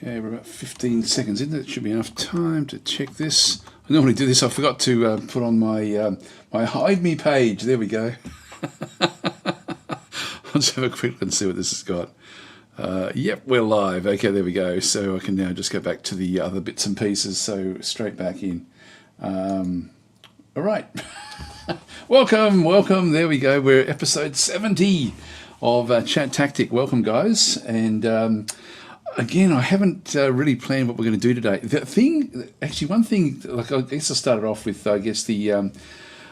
Okay, we're about 15 seconds in. That should be enough time to check this. I normally do this. I forgot to put on my my hide me page. There we go. I'll just have a quick look and see what this has got. Yep, we're live. Okay, there we go. So I can now just go back to the other bits and pieces. So straight back in. All right. welcome. There we go. We're episode 70 of ChatTactic. Welcome, guys. And again, I haven't really planned what we're going to do today. One thing, like I guess I started off with, the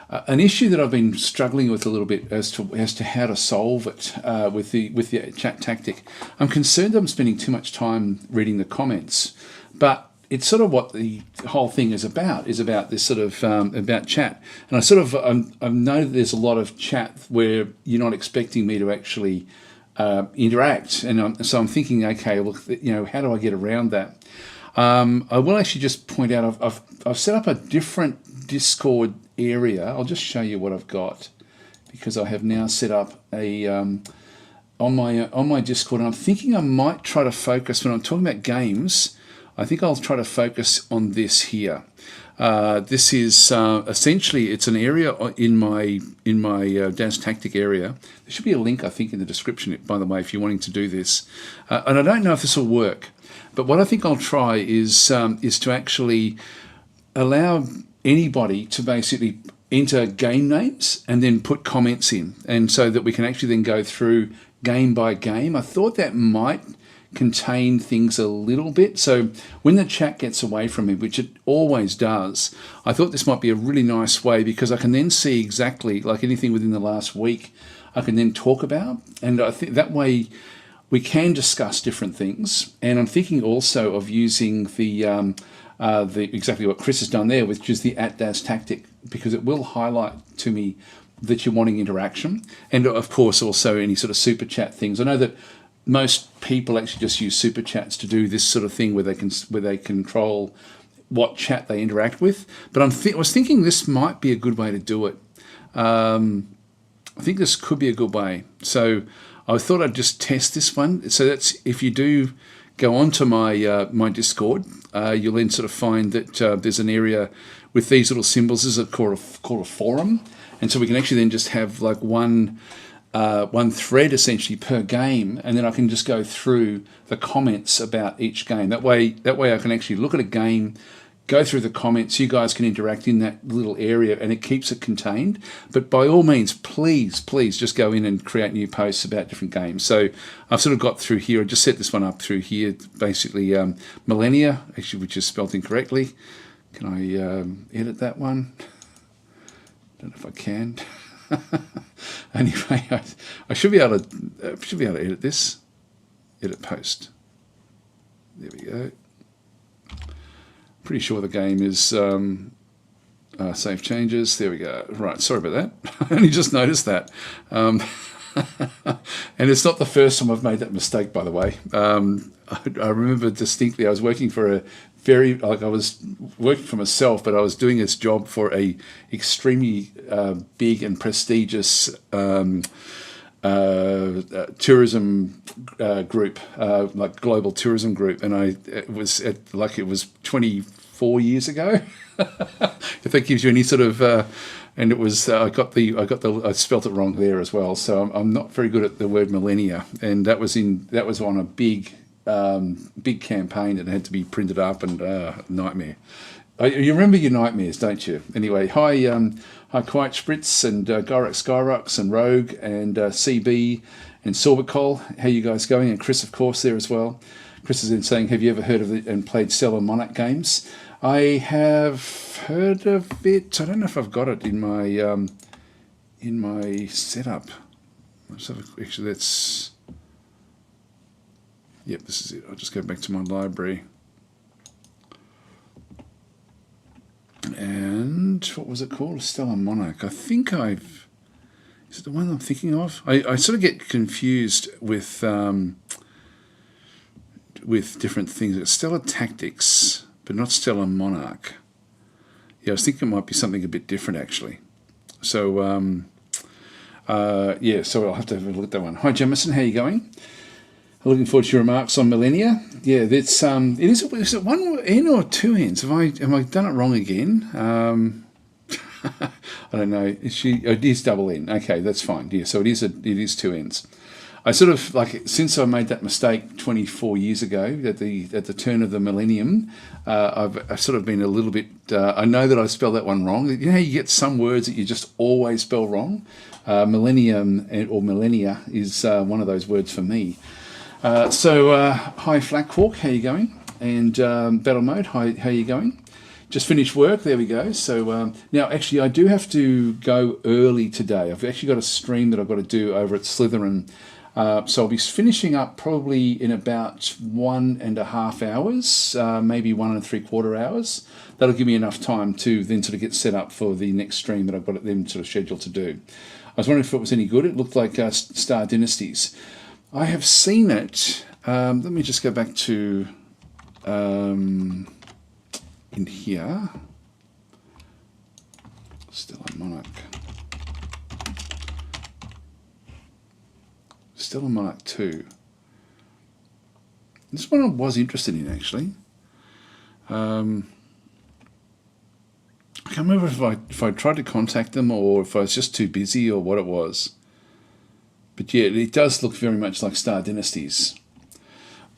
an issue that I've been struggling with a little bit as to how to solve it with the ChatTactic. I'm concerned I'm spending too much time reading the comments, but it's sort of what the whole thing is about this sort of about chat. And I know that there's a lot of chat where you're not expecting me to actually interact, and so I'm thinking, okay, well, how do I get around that? I will actually just point out I've set up a different Discord area. I'll just show you what I've got, because I have now set up a on my Discord, and I'm thinking I might try to focus when I'm talking about games. I think I'll try to focus on this here. This is essentially, it's an area in my ChatTactic area. There should be a link, I think, in the description, by the way, if you're wanting to do this. And I don't know if this will work, but what I think I'll try is to actually allow anybody to basically enter game names and then put comments in, and so that we can actually then go through game by game. I thought that might contain things a little bit, so when the chat gets away from me, which it always does, I thought this might be a really nice way, because I can then see exactly, like anything within the last week I can then talk about, and I think that way we can discuss different things. And I'm thinking also of using the exactly what Chris has done there, which is the @ChatTactic, because it will highlight to me that you're wanting interaction, and of course also any sort of super chat things. I know that most people actually just use super chats to do this sort of thing, where they control what chat they interact with. But I was thinking this might be a good way to do it. I think this could be a good way. So I thought I'd just test this one. So that's, if you do go onto my my Discord, you'll then sort of find that there's an area with these little symbols. This is called a forum, and so we can actually then just have like one thread essentially per game, and then I can just go through the comments about each game. That way I can actually look at a game, go through the comments, you guys can interact in that little area, and it keeps it contained. But by all means, please just go in and create new posts about different games. So I've sort of got through here. I just set this one up through here, basically Millennia, actually, which is spelled incorrectly. Can I edit that one? Don't know if I can. Anyway, I should be able to edit this. Edit post. There we go. Pretty sure the game is save changes. There we go. Right, sorry about that. I only just noticed that. And it's not the first time I've made that mistake, by the way. I remember distinctly I was working for I was working for myself, but I was doing this job for a extremely big and prestigious tourism group, like global tourism group, and it was 24 years ago. If that gives you any sort of, and it was I I spelt it wrong there as well. So I'm not very good at the word millennia, and that was on a big campaign that had to be printed up, and nightmare. You remember your nightmares, don't you? Anyway, hi Quiet Spritz and Gyrax Skyrox and Rogue and CB and Sorbicol. How you guys going? And Chris, of course, there as well. Chris is then saying, have you ever heard of it and played Stellar Monarch games? I have heard of it. I don't know if I've got it in my setup. Actually, that's... Yep, this is it. I'll just go back to my library. And what was it called? Stellar Monarch. I think is it the one I'm thinking of? I sort of get confused with different things. It's Stellar Tactics, but not Stellar Monarch. Yeah, I was thinking it might be something a bit different, actually. So, yeah, so I'll have to have a look at that one. Hi, Jemison, how are you going? Looking forward to your remarks on Millennia. Yeah, that's is it one N or two N's? Have I done it wrong again? I don't know. It is double N. Okay, that's fine. Yeah, so it is two N's. I sort of like since I made that mistake 24 years ago at the turn of the millennium, I've sort of been a little bit. I know that I spelled that one wrong. You know, you get some words that you just always spell wrong. Millennium or millennia is one of those words for me. Hi Flackhawk, how you going? And Battle Mode, hi, how you going? Just finished work, there we go. So now actually I do have to go early today. I've actually got a stream that I've got to do over at Slytherin. So I'll be finishing up probably in about 1.5 hours, maybe 1 3/4 hours. That'll give me enough time to then sort of get set up for the next stream that I've got them sort of scheduled to do. I was wondering if it was any good. It looked like Star Dynasties. I have seen it. Let me just go back to in here. Still a Monarch. Still a Monarch 2. This one I was interested in actually. I can't remember if I tried to contact them or if I was just too busy or what it was. But yeah, it does look very much like Star Dynasties,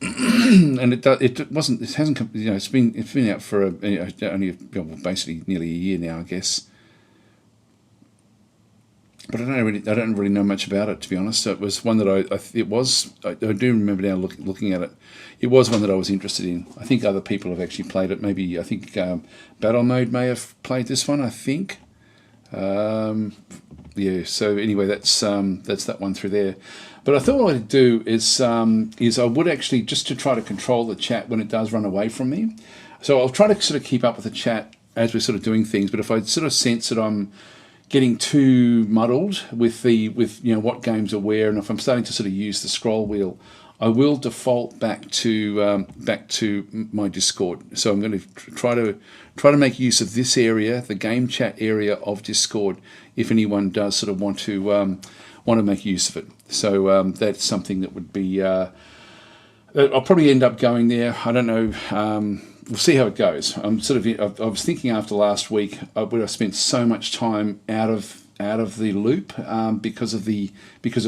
and it wasn't. It hasn't. You know, it's been out for only basically nearly a year now, I guess. But I don't really know much about it, to be honest. So it was one that I do remember now looking at it. It was one that I was interested in. I think other people have actually played it. Maybe I think Battle Mode may have played this one. I think. Yeah. So anyway, that's that one through there. But I thought what I'd do is I would actually just to try to control the chat when it does run away from me. So I'll try to sort of keep up with the chat as we're sort of doing things. But if I sort of sense that I'm getting too muddled with what games are where, and if I'm starting to sort of use the scroll wheel, I will default back to my Discord. So I'm going to try to make use of this area, the game chat area of Discord, if anyone does sort of want to make use of it. So that's something that would be. I'll probably end up going there. I don't know. We'll see how it goes. I was thinking after last week where I spent so much time out of the loop because of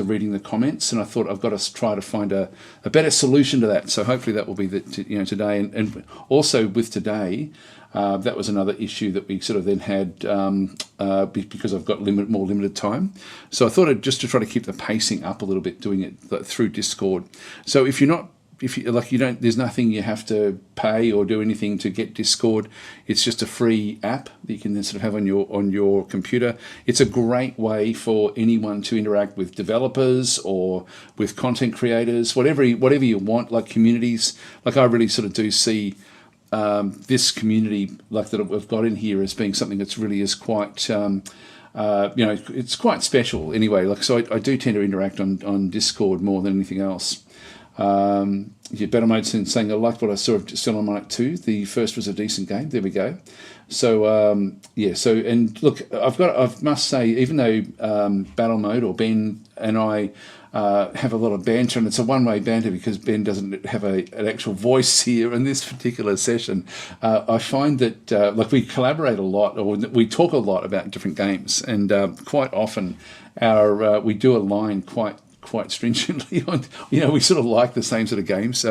reading the comments, and I thought I've got to try to find a better solution to that. So hopefully that will be today, and also with today, that was another issue that we sort of then had because I've got more limited time. So I thought just to try to keep the pacing up a little bit, doing it through Discord. So if you don't, there's nothing you have to pay or do anything to get Discord. It's just a free app that you can then sort of have on your computer. It's a great way for anyone to interact with developers or with content creators, whatever you want, like communities. Like I really sort of do see this community like that we've got in here as being something that's really is quite. It's quite special anyway. Like so, I do tend to interact on Discord more than anything else. Battle Mode saying I liked what I saw of Still on Monarch 2. The first was a decent game. There we go. So and look, I must say, even though Battle Mode or Ben and I have a lot of banter, and it's a one-way banter because Ben doesn't have an actual voice here in this particular session. I find that we collaborate a lot, or we talk a lot about different games, and quite often we do align quite stringently on, we sort of like the same sort of games.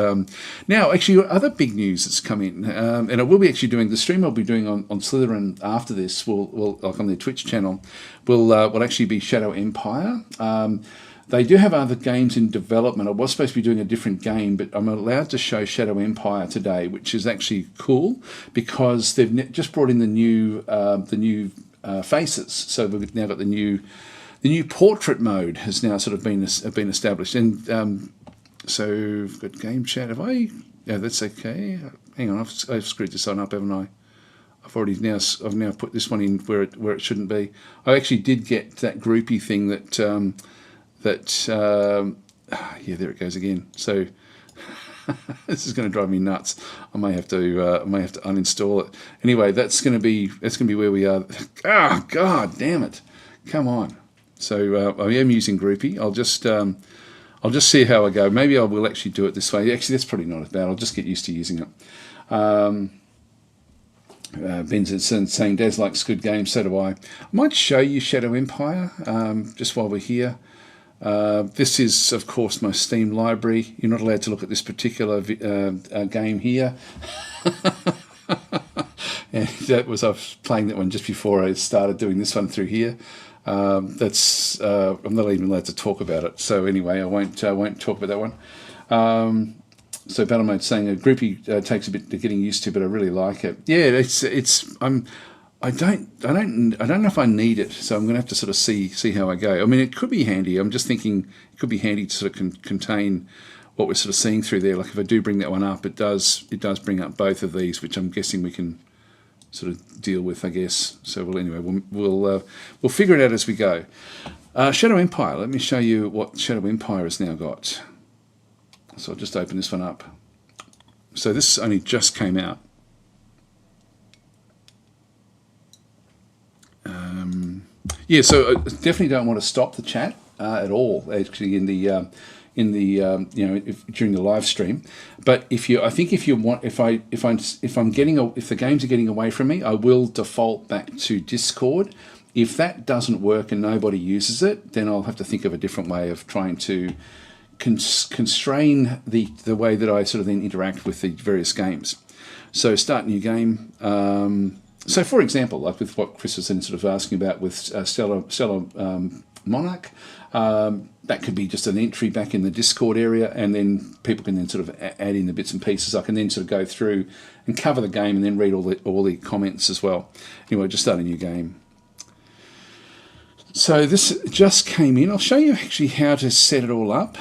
Now, actually, other big news that's come in, and I will be actually doing the stream I'll be doing on Slytherin after this. Will like on their Twitch channel, will actually be Shadow Empire. They do have other games in development. I was supposed to be doing a different game, but I'm allowed to show Shadow Empire today, which is actually cool because they've just brought in the new faces. So we've now got the new portrait mode has now sort of been established, and so we've got game chat. Have I? Yeah, that's okay. Hang on, I've screwed this one up, haven't I? I've now put this one in where it shouldn't be. I actually did get that groupie thing yeah, there it goes again. So this is going to drive me nuts. I may have to uninstall it. Anyway, that's going to be where we are. Ah, God damn it! Come on. So I am using Groupie. I'll I'll just see how I go. Maybe I will actually do it this way. Actually, that's probably not as bad. I'll just get used to using it. Ben's saying, Daz likes good games, so do I might show you Shadow Empire just while we're here. This is, of course, my Steam library. You're not allowed to look at this particular game here. And I was playing that one just before I started doing this one through here. I'm not even allowed to talk about it. So anyway, I won't talk about that one. So Battle Mode's saying a groupie takes a bit to getting used to, but I really like it. Yeah, I don't know if I need it, so I'm going to have to sort of see how I go. I mean, it could be handy. I'm just thinking it could be handy to sort of contain what we're sort of seeing through there. Like if I do bring that one up, it does bring up both of these, which I'm guessing we can sort of deal with, I guess. So we'll figure it out as we go. Shadow Empire. Let me show you what Shadow Empire has now got. So I'll just open this one up. So this only just came out. Yeah, so I definitely don't want to stop the chat at all. Actually, in the during the live stream. But if the games are getting away from me, I will default back to Discord. If that doesn't work and nobody uses it, then I'll have to think of a different way of trying to constrain the way that I sort of then interact with the various games. So start new game. So for example, like with what Chris was then sort of asking about with Stellar Monarch, that could be just an entry back in the Discord area, and then people can then sort of add in the bits and pieces. I can then sort of go through and cover the game and then read all the comments as well. Anyway, just start a new game. So this just came in. I'll show you actually how to set it all up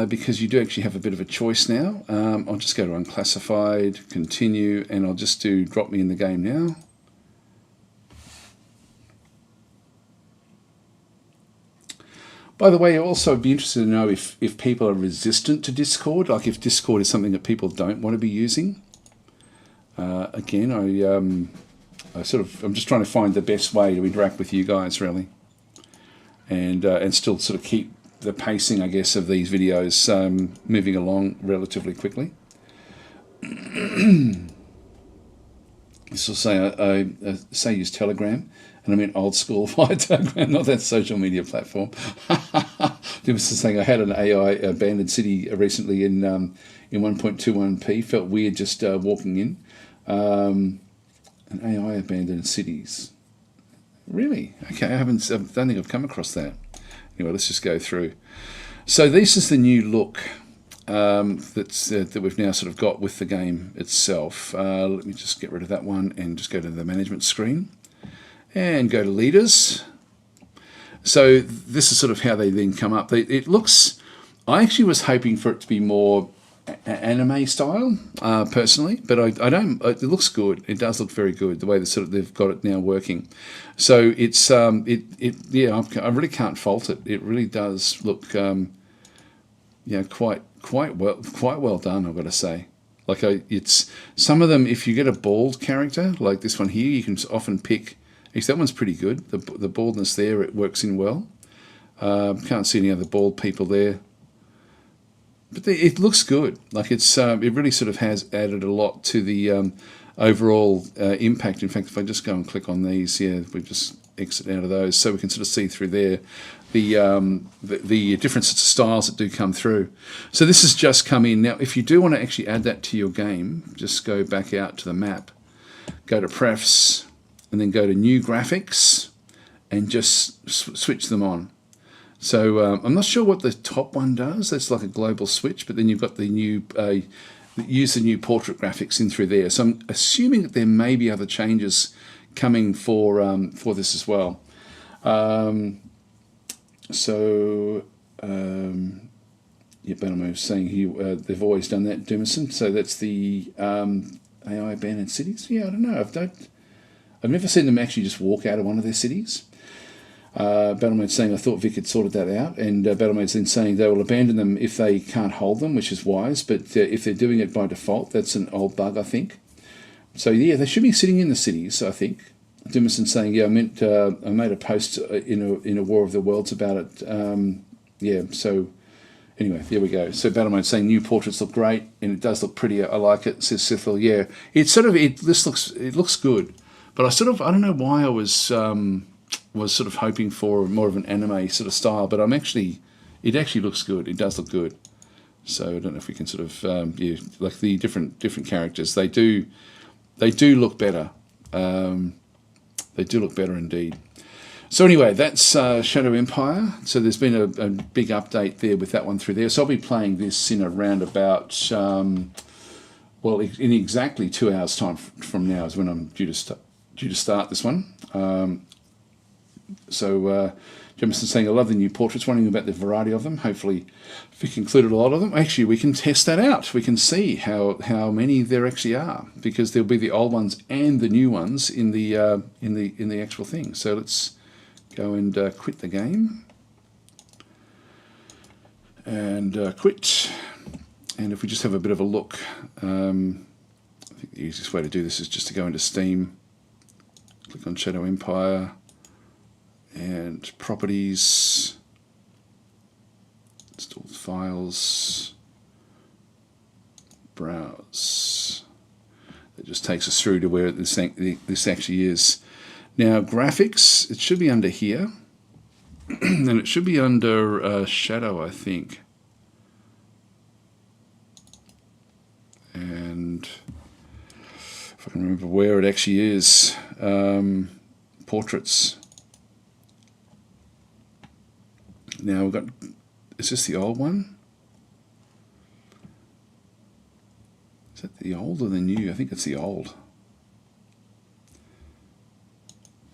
because you do actually have a bit of a choice now. I'll just go to unclassified, continue, and I'll just do drop me in the game now. By the way, also I'd be interested to know if people are resistant to Discord, like if Discord is something that people don't want to be using. Again, I'm just trying to find the best way to interact with you guys, really, and still sort of keep the pacing, I guess, of these videos moving along relatively quickly. This will say I say use Telegram. And I mean old school via Telegram, not that social media platform. There was saying I had an AI abandoned city recently in 1.21p. Felt weird just walking in. An AI abandoned cities. Really? Okay, I don't think I've come across that. Anyway, let's just go through. So this is the new look that we've now sort of got with the game itself. Let me just get rid of that one and just go to the management screen. And go to leaders. So this is sort of how they then come up. It looks, I actually was hoping for it to be more anime style, personally, but I don't. It looks good. It does look very good the way they've got it now working. So it's yeah. I really can't fault it. It really does look quite well done. I've got to say. Like it's some of them. If you get a bald character like this one here, you can often pick. That one's pretty good. The baldness there, it works in well. Can't see any other bald people there. But it looks good. Like it really sort of has added a lot to the overall impact. In fact, if I just go and click on these, we just exit out of those, so we can sort of see through there the different sorts of styles that do come through. So this has just come in. Now, if you do want to actually add that to your game, just go back out to the map, go to Prefs, and then go to New Graphics and just switch them on. So I'm not sure what the top one does. That's like a global switch, but then you've got the new, use the new portrait graphics in through there. So I'm assuming that there may be other changes coming for this as well. Yeah, Bannerman was saying here, they've always done that, Dumerson. So that's the AI abandoned cities. Yeah, I don't know. I've never seen them actually just walk out of one of their cities. Battlemaid's saying, I thought Vic had sorted that out, and Battlemaid's then saying they will abandon them if they can't hold them, which is wise, but if they're doing it by default, that's an old bug, I think. So yeah, they should be sitting in the cities, I think. Dimerson's saying, yeah, I made a post in a War of the Worlds about it. Yeah, so Anyway, there we go. So Battle Mode saying new portraits look great, and it does look pretty. I like it. Says Sithil. Yeah, it's sort of it looks good, but I don't know why I was sort of hoping for more of an anime sort of style, but it actually looks good. It does look good. So I don't know if we can sort of yeah, like the different characters. They do look better. They do look better indeed. So anyway, that's Shadow Empire. So there's been a big update there with that one through there. So I'll be playing this in around about, well, in exactly 2 hours' time from now is when I'm due to start this one. Jemison saying, I love the new portraits, wondering about the variety of them. Hopefully we've included a lot of them. Actually, we can test that out. We can see how many there actually are, because there'll be the old ones and the new ones in the actual thing. So let's go and quit the game. And quit. And if we just have a bit of a look, I think the easiest way to do this is just to go into Steam, click on Shadow Empire, and properties, install files, browse. It just takes us through to where this actually is. Now graphics, it should be under here, and it should be under shadow, I think. And if I can remember where it actually is, portraits. Now we've got, is this the old one? Is that the old or the new? I think it's the old.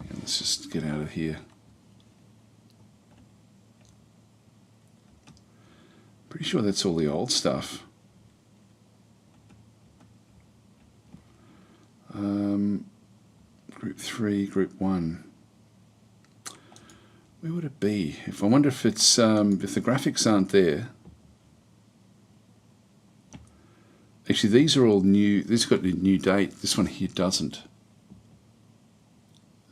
Yeah, let's just get out of here. Pretty sure that's all the old stuff. Group 3, Group 1. Where would it be? I wonder if it's if the graphics aren't there. Actually, these are all new. This has got a new date. This one here doesn't.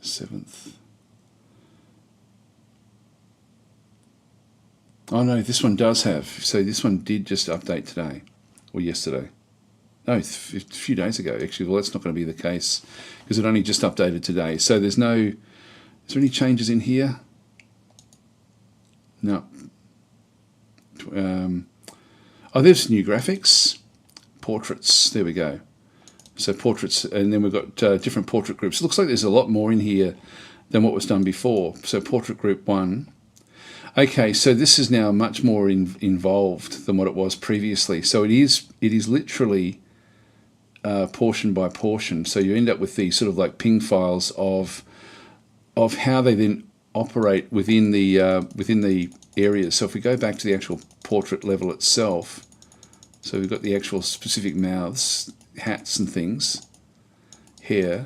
7th. Oh no, this one does have. So this one did just update today or yesterday. No, a few days ago actually. Well, that's not going to be the case because it only just updated today. So there's no. Is there any changes in here? No. Oh, there's new graphics. Portraits. There we go. So portraits, and then we've got different portrait groups. It looks like there's a lot more in here than what was done before. So portrait group 1. Okay, so this is now much more involved than what it was previously. So it is literally portion by portion. So you end up with these sort of like ping files of how they then operate within the areas. So if we go back to the actual portrait level itself, so we've got the actual specific mouths, hats and things, hair,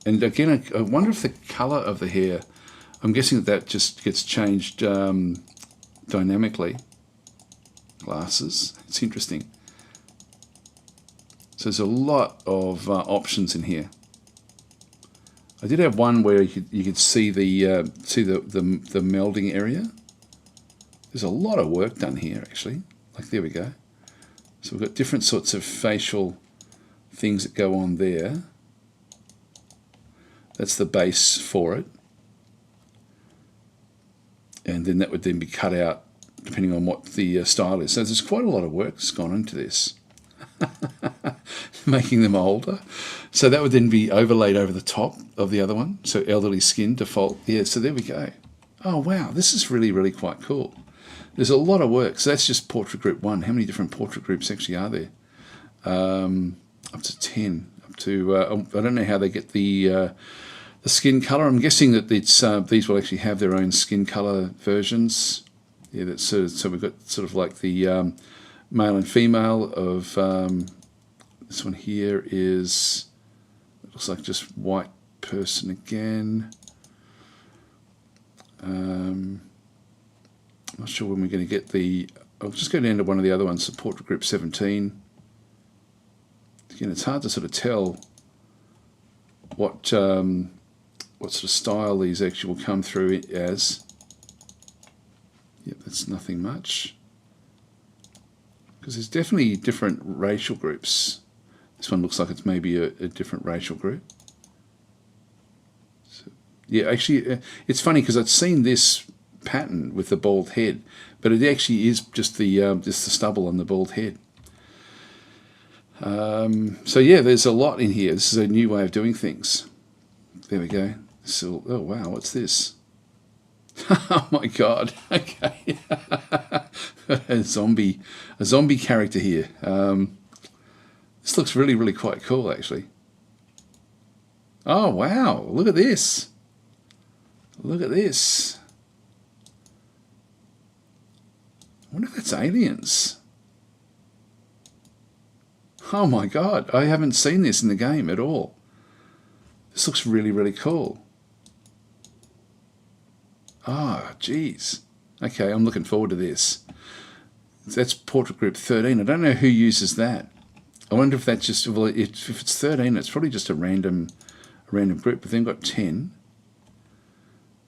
and again I wonder if the colour of the hair, I'm guessing that just gets changed dynamically. Glasses, it's interesting. So there's a lot of options in here. I did have one where you could see the melding area. There's a lot of work done here actually. Like there we go. So we've got different sorts of facial things that go on there. That's the base for it. And then that would then be cut out depending on what the style is. So there's quite a lot of work that's gone into this. Making them older. So that would then be overlaid over the top of the other one. So elderly skin default. Yeah, so there we go. Oh wow, this is really, really quite cool. There's a lot of work. So that's just portrait group 1. How many different portrait groups actually are there? Up to 10. Up to I don't know how they get the skin color. I'm guessing that it's these will actually have their own skin color versions. Yeah, that's so we've got sort of like the male and female of this one here is, it looks like just white person again. I'm not sure when we're going to get the, I'll just go down to one of the other ones, support group 17. Again, it's hard to sort of tell what sort of style these actually will come through as. Yep, that's nothing much. because there's definitely different racial groups. This one looks like it's maybe a different racial group. So, yeah, actually, it's funny because I'd seen this pattern with the bald head, but it actually is just the stubble on the bald head. So yeah, there's a lot in here. This is a new way of doing things. There we go. So, oh wow, what's this? Oh my god. Okay. a zombie character here. This looks really, really quite cool actually. Oh wow, look at this. Look at this. I wonder if that's aliens. Oh my god, I haven't seen this in the game at all. This looks really, really cool. Ah, oh, geez. Okay, I'm looking forward to this. That's Portrait Group 13. I don't know who uses that. I wonder if that's just, well, if it's 13, it's probably just a random group. But then got 10.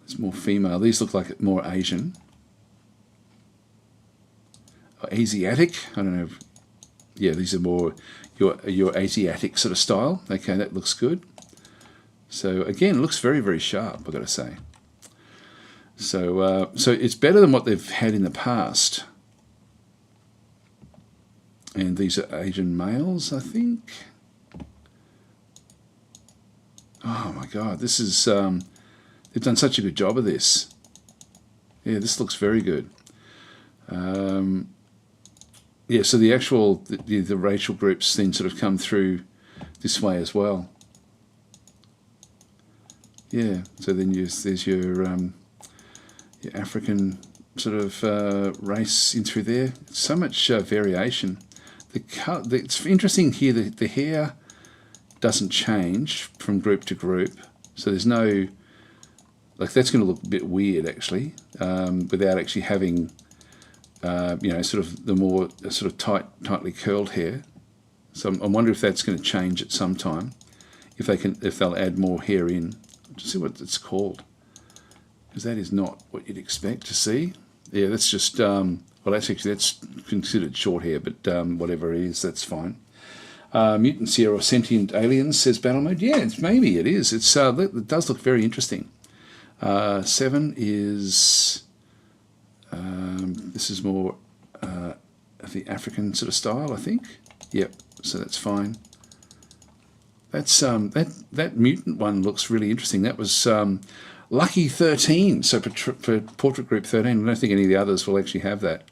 It's more female. These look like more Asian. Or Asiatic. I don't know. Yeah, these are more your Asiatic sort of style. Okay, that looks good. So again, it looks very, very sharp, I've got to say. So so it's better than what they've had in the past. And these are Asian males, I think. Oh my god, this is they've done such a good job of this. Yeah, this looks very good. Yeah, so the actual the racial groups then sort of come through this way as well. Yeah, so then there's your African sort of race in through there. So much variation. It's interesting here that the hair doesn't change from group to group. So there's no, like that's going to look a bit weird actually, without actually having, you know, sort of the more sort of tightly curled hair. So I wonder if that's going to change at some time, if they'll add more hair in. Just see what it's called, because that is not what you'd expect to see. Yeah, that's just well, that's considered short hair, but whatever it is, that's fine. Mutants here or sentient aliens, says Battle Mode. Yeah, maybe it is. It does look very interesting. 7 is this is more of the African sort of style, I think. Yep, so that's fine. That's that mutant one looks really interesting. That was Lucky 13. So for Portrait Group 13, I don't think any of the others will actually have that.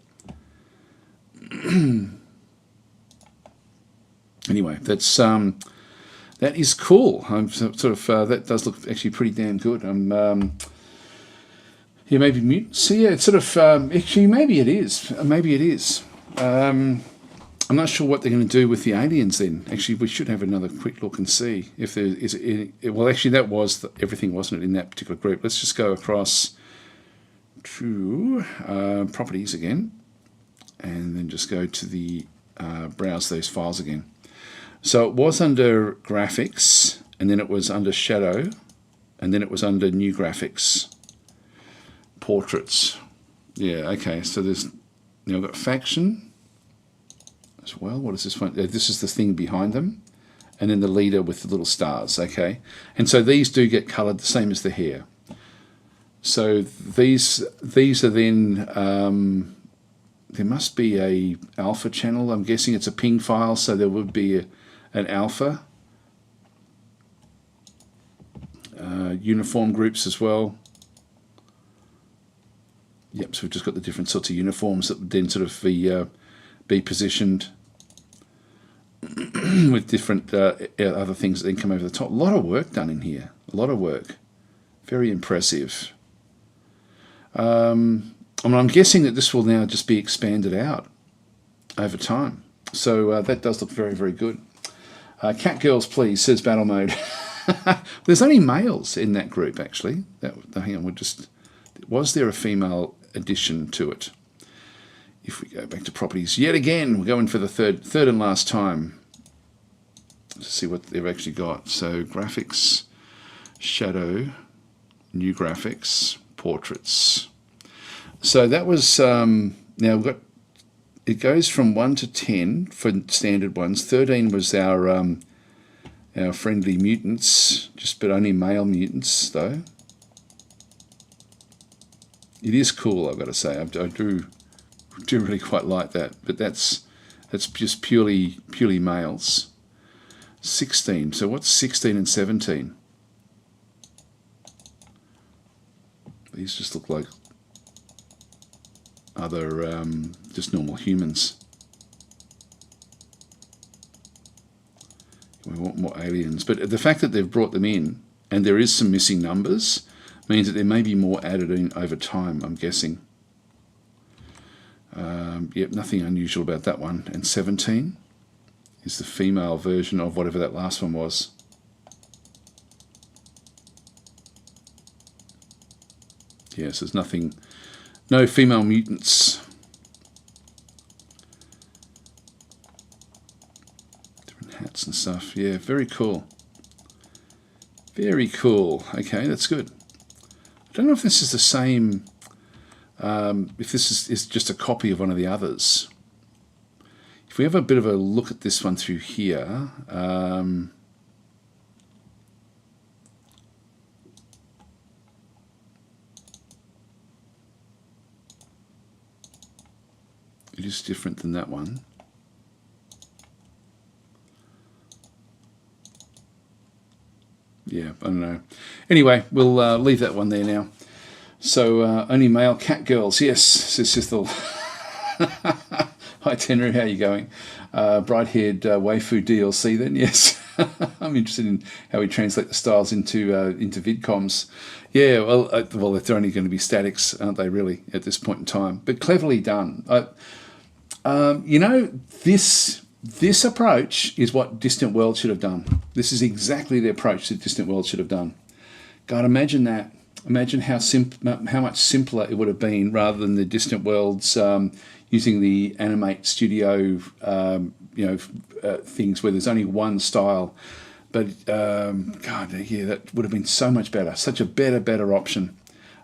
Anyway, that's that is cool. I'm sort of that does look actually pretty damn good. Yeah, maybe mutant. So yeah, it's sort of actually maybe it is. Maybe it is. I'm not sure what they're going to do with the aliens then. Actually, we should have another quick look and see if there is any. Well, actually, that was everything, wasn't it, in that particular group? Let's just go across to properties again, and then just go to the browse those files again. So it was under graphics, and then it was under shadow, and then it was under new graphics, portraits. Yeah, okay. So there's I've got faction as well. What is this one? This is the thing behind them, and then the leader with the little stars. Okay, and so these do get coloured the same as the hair. So these are then there must be a alpha channel. I'm guessing it's a ping file, so there would be an alpha. Uniform groups as well. Yep, so we've just got the different sorts of uniforms that would then sort of be positioned with different other things that then come over the top. A lot of work done in here. A lot of work. Very impressive. I'm guessing that this will now just be expanded out over time. So that does look very, very good. Cat girls, please, says Battle Mode. There's only males in that group, actually. Hang on, was there a female addition to it? If we go back to properties yet again, we're going for the third and last time to see what they've actually got. So graphics, shadow, new graphics, portraits. So that was now we've got it goes from 1 to 10 for standard ones. 13 was our friendly mutants, but only male mutants though. It is cool, I've got to say. I do really quite like that, but that's just purely males. 16. So what's 16 and 17? These just look like other just normal humans. We want more aliens, but the fact that they've brought them in and there is some missing numbers means that there may be more added in over time, I'm guessing. Yep, nothing unusual about that one. And 17 is the female version of whatever that last one was. Yes, there's nothing, no female mutants. Different hats and stuff. Yeah, very cool. Very cool. Okay, that's good. I don't know if this is the same, if this is just a copy of one of the others. If we have a bit of a look at this one through here, it is different than that one. Yeah, I don't know. Anyway, we'll leave that one there now. So, only male cat girls. Yes, it's just all... Hi, Tenru, how are you going? Bright-haired waifu DLC then, yes. I'm interested in how we translate the styles into vidcoms. Yeah, well, they're only going to be statics, aren't they, really, at this point in time? But cleverly done. You know, this approach is what Distant World should have done. This is exactly the approach that Distant World should have done. God, imagine that. Imagine how much simpler it would have been rather than the Distant Worlds using the Animate Studio, things where there's only one style. But God, yeah, that would have been so much better. Such a better option.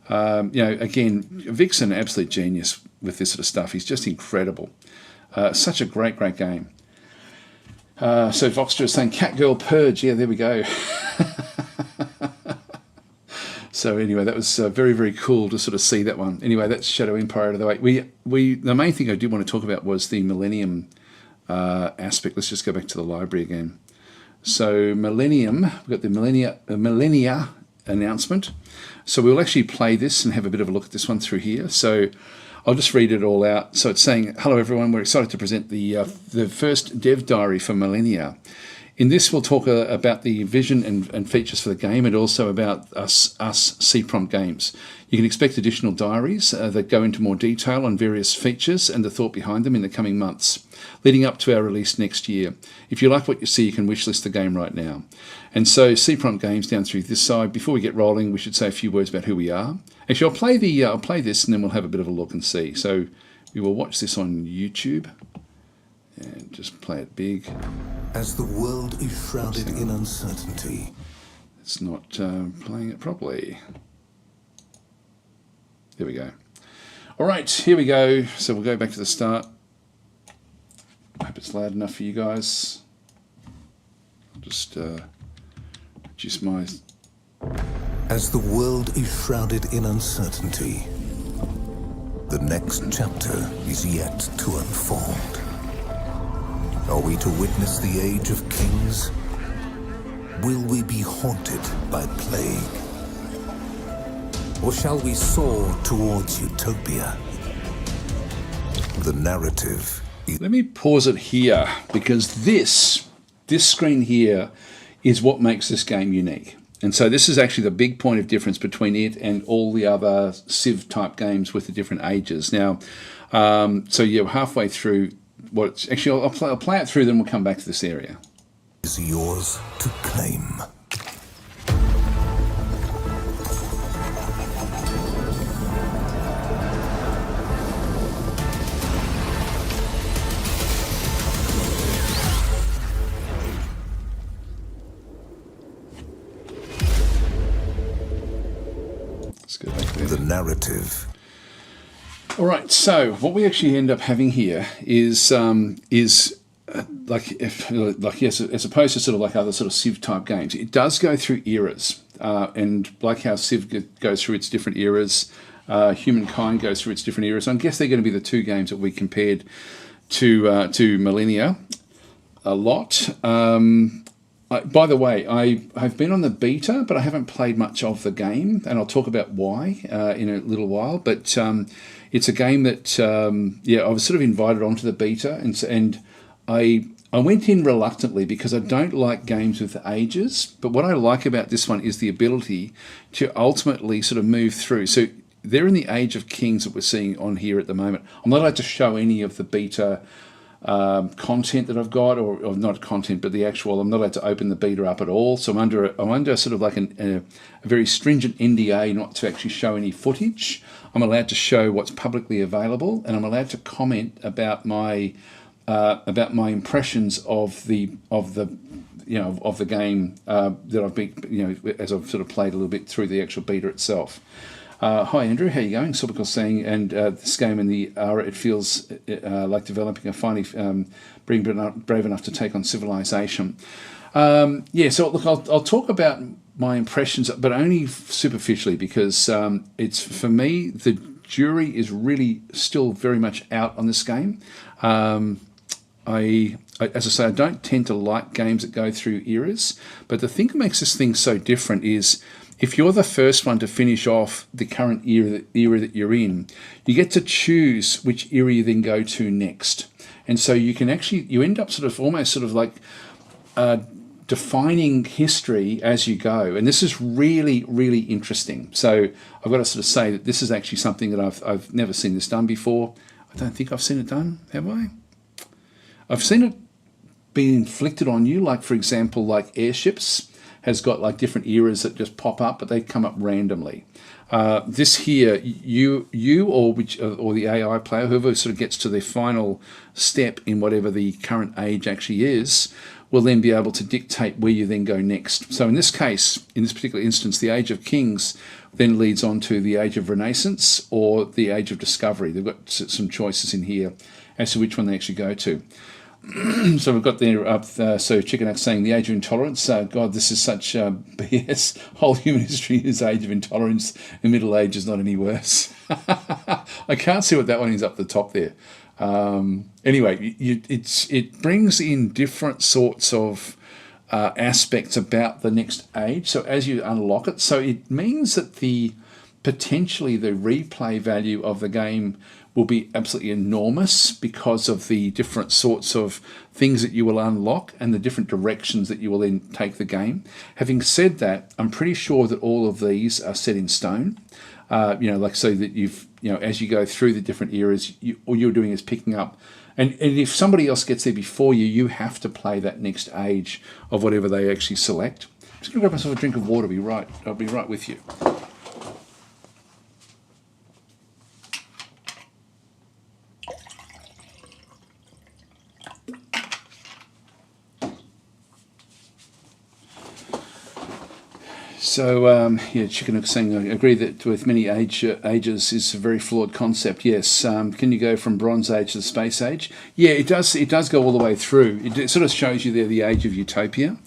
Again, Vic's an absolute genius with this sort of stuff. He's just incredible. Such a great game. So Voxtra is saying Catgirl Purge. Yeah, there we go. So anyway, that was very cool to sort of see that one. Anyway, that's Shadow Empire out of the way. The main thing I did want to talk about was the Millennium aspect. Let's just go back to the library again. So Millennium, we've got the Millennia announcement. So we'll actually play this and have a bit of a look at this one through here. So I'll just read it all out. So it's saying, hello everyone, we're excited to present the first dev diary for Millennia. In this, we'll talk about the vision and features for the game, and also about us C-Prompt games. You can expect additional diaries that go into more detail on various features and the thought behind them in the coming months, leading up to our release next year. If you like what you see, you can wishlist the game right now. And so C-Prompt games down through this side. Before we get rolling, we should say a few words about who we are. Actually, I'll play this, and then we'll have a bit of a look and see. So we will watch this on YouTube. And just play it big. As the world is shrouded in uncertainty. It's not playing it properly. There we go. All right, here we go. So we'll go back to the start. I hope it's loud enough for you guys. I'll just reduce my... As the world is shrouded in uncertainty, the next chapter is yet to unfold. Are we to witness the age of kings? Will we be haunted by plague? Or shall we soar towards utopia? The narrative is... Let me pause it here, because this screen here is what makes this game unique. And so this is actually the big point of difference between it and all the other Civ-type games with the different ages. Now, so you're halfway through... Actually, I'll play it through, then we'll come back to this area. Is yours to claim. Let's go back there. The narrative All right, so what we actually end up having here is yes, as opposed to sort of like other sort of Civ type games, it does go through eras, and like how Civ goes through its different eras, Humankind goes through its different eras. So I guess they're going to be the two games that we compared to Millennia a lot. By the way, I've been on the beta, but I haven't played much of the game, and I'll talk about why in a little while. But it's a game that I was sort of invited onto the beta, and I went in reluctantly because I don't like games with ages. But what I like about this one is the ability to ultimately sort of move through. So they're in the Age of Kings that we're seeing on here at the moment. I'm not allowed to show any of the beta content that I've got, or not content, but the actual. I'm not allowed to open the beta up at all. So I'm under sort of like a very stringent NDA not to actually show any footage. I'm allowed to show what's publicly available, and I'm allowed to comment about my impressions of the game that I've been, as I've sort of played a little bit through the actual beta itself. Hi Andrew, how you going? Subical saying, and this game in the era, it feels like developing a finally being brave enough to take on civilization. So look, I'll talk about my impressions, but only superficially, because it's, for me, the jury is really still very much out on this game. As I say, I don't tend to like games that go through eras, but the thing that makes this thing so different is, if you're the first one to finish off the current era that you're in, you get to choose which era you then go to next. And so you can actually, you end up sort of almost sort of like defining history as you go. And this is really, really interesting. So I've got to sort of say that this is actually something that I've never seen this done before. I don't think I've seen it done, have I? I've seen it being inflicted on you, like, for example, like airships has got like different eras that just pop up, but they come up randomly. This here, you or the AI player, whoever sort of gets to their final step in whatever the current age actually is, will then be able to dictate where you then go next. So in this case, in this particular instance, the Age of Kings then leads on to the Age of Renaissance or the Age of Discovery. They've got some choices in here as to which one they actually go to. So we've got there up, so Chicken X saying the Age of Intolerance. God, this is such BS. Whole human history is Age of Intolerance. The Middle Age is not any worse. I can't see what that one is up the top there. Anyway, it brings in different sorts of aspects about the next age. So as you unlock it, so it means that potentially the replay value of the game will be absolutely enormous because of the different sorts of things that you will unlock and the different directions that you will then take the game. Having said that, I'm pretty sure that all of these are set in stone. Like so that you've, as you go through the different eras, all you're doing is picking up. And if somebody else gets there before you, you have to play that next age of whatever they actually select. I'm just going to grab myself a drink of water. I'll be right with you. So, Chicken Hook saying, I agree that with many ages is a very flawed concept. Yes. Can you go from Bronze Age to the Space Age? Yeah, it does. It does go all the way through. It sort of shows you there the Age of Utopia.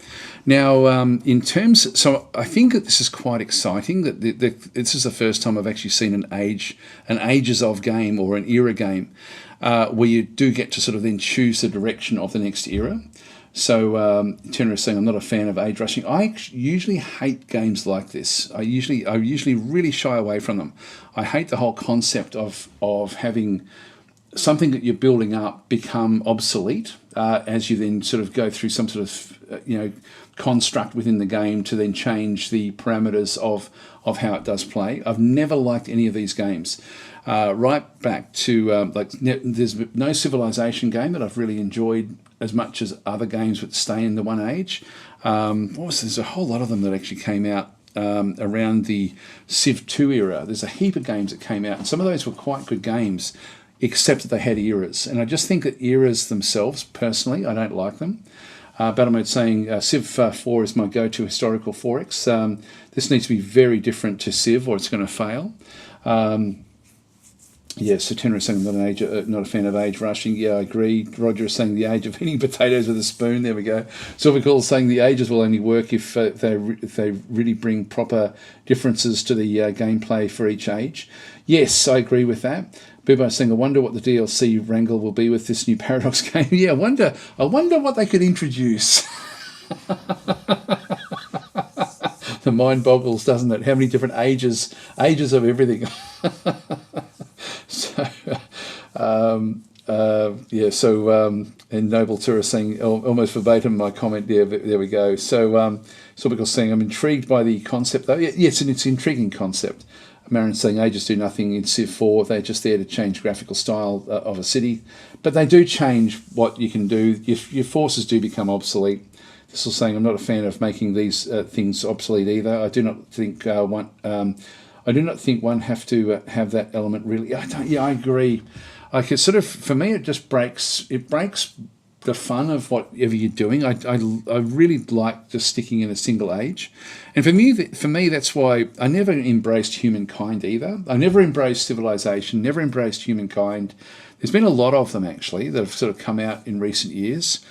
Now, in terms, so I think that this is quite exciting. That this is the first time I've actually seen an ages of game or an era game where you do get to sort of then choose the direction of the next era. So Tenor is saying, I'm not a fan of age rushing. I usually hate games like this. I usually really shy away from them. I hate the whole concept of having something that you're building up become obsolete as you then sort of go through some sort of construct within the game to then change the parameters of how it does play. I've never liked any of these games. Right back to there's no Civilization game that I've really enjoyed as much as other games that stay in the one age. There's a whole lot of them that actually came out around the Civ 2 era. There's a heap of games that came out, and some of those were quite good games, except that they had eras. And I just think that eras themselves, personally, I don't like them. Battlemode saying, Civ 4 is my go-to historical 4X. This needs to be very different to Civ or it's going to fail. Yes, so Tenor is saying not a fan of age rushing. Yeah, I agree. Roger is saying the age of eating potatoes with a spoon. There we go. Silvercool is saying the ages will only work if they really bring proper differences to the gameplay for each age. Yes, I agree with that. Boobo is saying, I wonder what the DLC wrangle will be with this new Paradox game. Yeah, I wonder what they could introduce. The mind boggles, doesn't it? How many different ages of everything. So, and Noble Tourist saying almost verbatim my comment there. There we go. So, Sorbical saying, I'm intrigued by the concept, though. Yes, and it's an intriguing concept. Marin saying ages do nothing in Civ 4. They're just there to change graphical style of a city. But they do change what you can do. Your forces do become obsolete. This is saying I'm not a fan of making these things obsolete either. I do not think one have to have that element really. I agree. Like it's sort of, for me, it just breaks the fun of whatever you're doing. I really like just sticking in a single age, and for me that's why I never embraced humankind either. I never embraced civilization, never embraced humankind. There's been a lot of them actually that have sort of come out in recent years.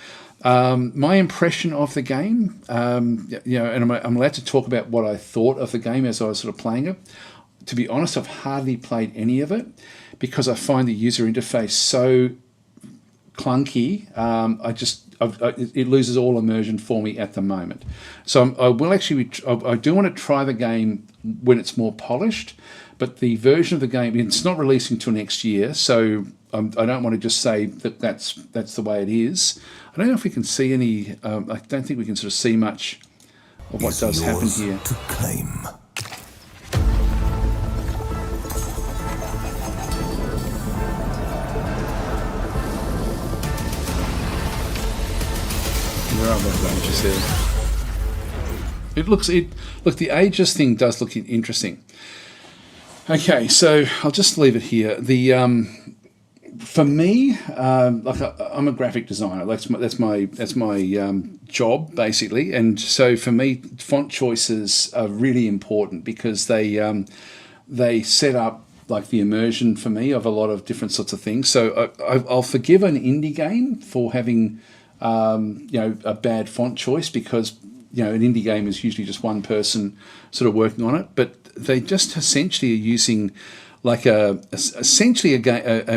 My impression of the game, and I'm allowed to talk about what I thought of the game as I was sort of playing it. To be honest, I've hardly played any of it because I find the user interface so clunky. It loses all immersion for me at the moment. So I do want to try the game when it's more polished, but the version of the game, it's not releasing till next year, so I don't want to just say that's the way it is. I don't know if we can see any. I don't think we can sort of see much of what does happen here. To claim. There are those ages there. Look, the ages thing does look interesting. Okay, so I'll just leave it here. For me, I'm a graphic designer. That's my job basically, and so for me, font choices are really important because they set up like the immersion for me of a lot of different sorts of things. So I'll forgive an indie game for having a bad font choice because an indie game is usually just one person sort of working on it, but they just essentially are using like a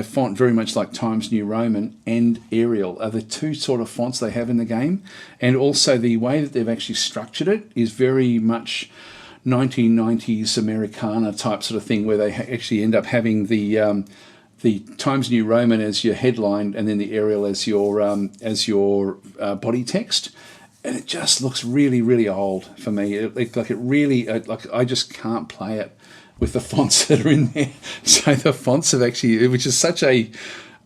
font very much like Times New Roman and Arial are the two sort of fonts they have in the game, and also the way that they've actually structured it is very much 1990s Americana type sort of thing, where they actually end up having the Times New Roman as your headline and then the Arial as your body text. And it just looks really, really old for me. I just can't play it with the fonts that are in there. So the fonts have actually, which is such a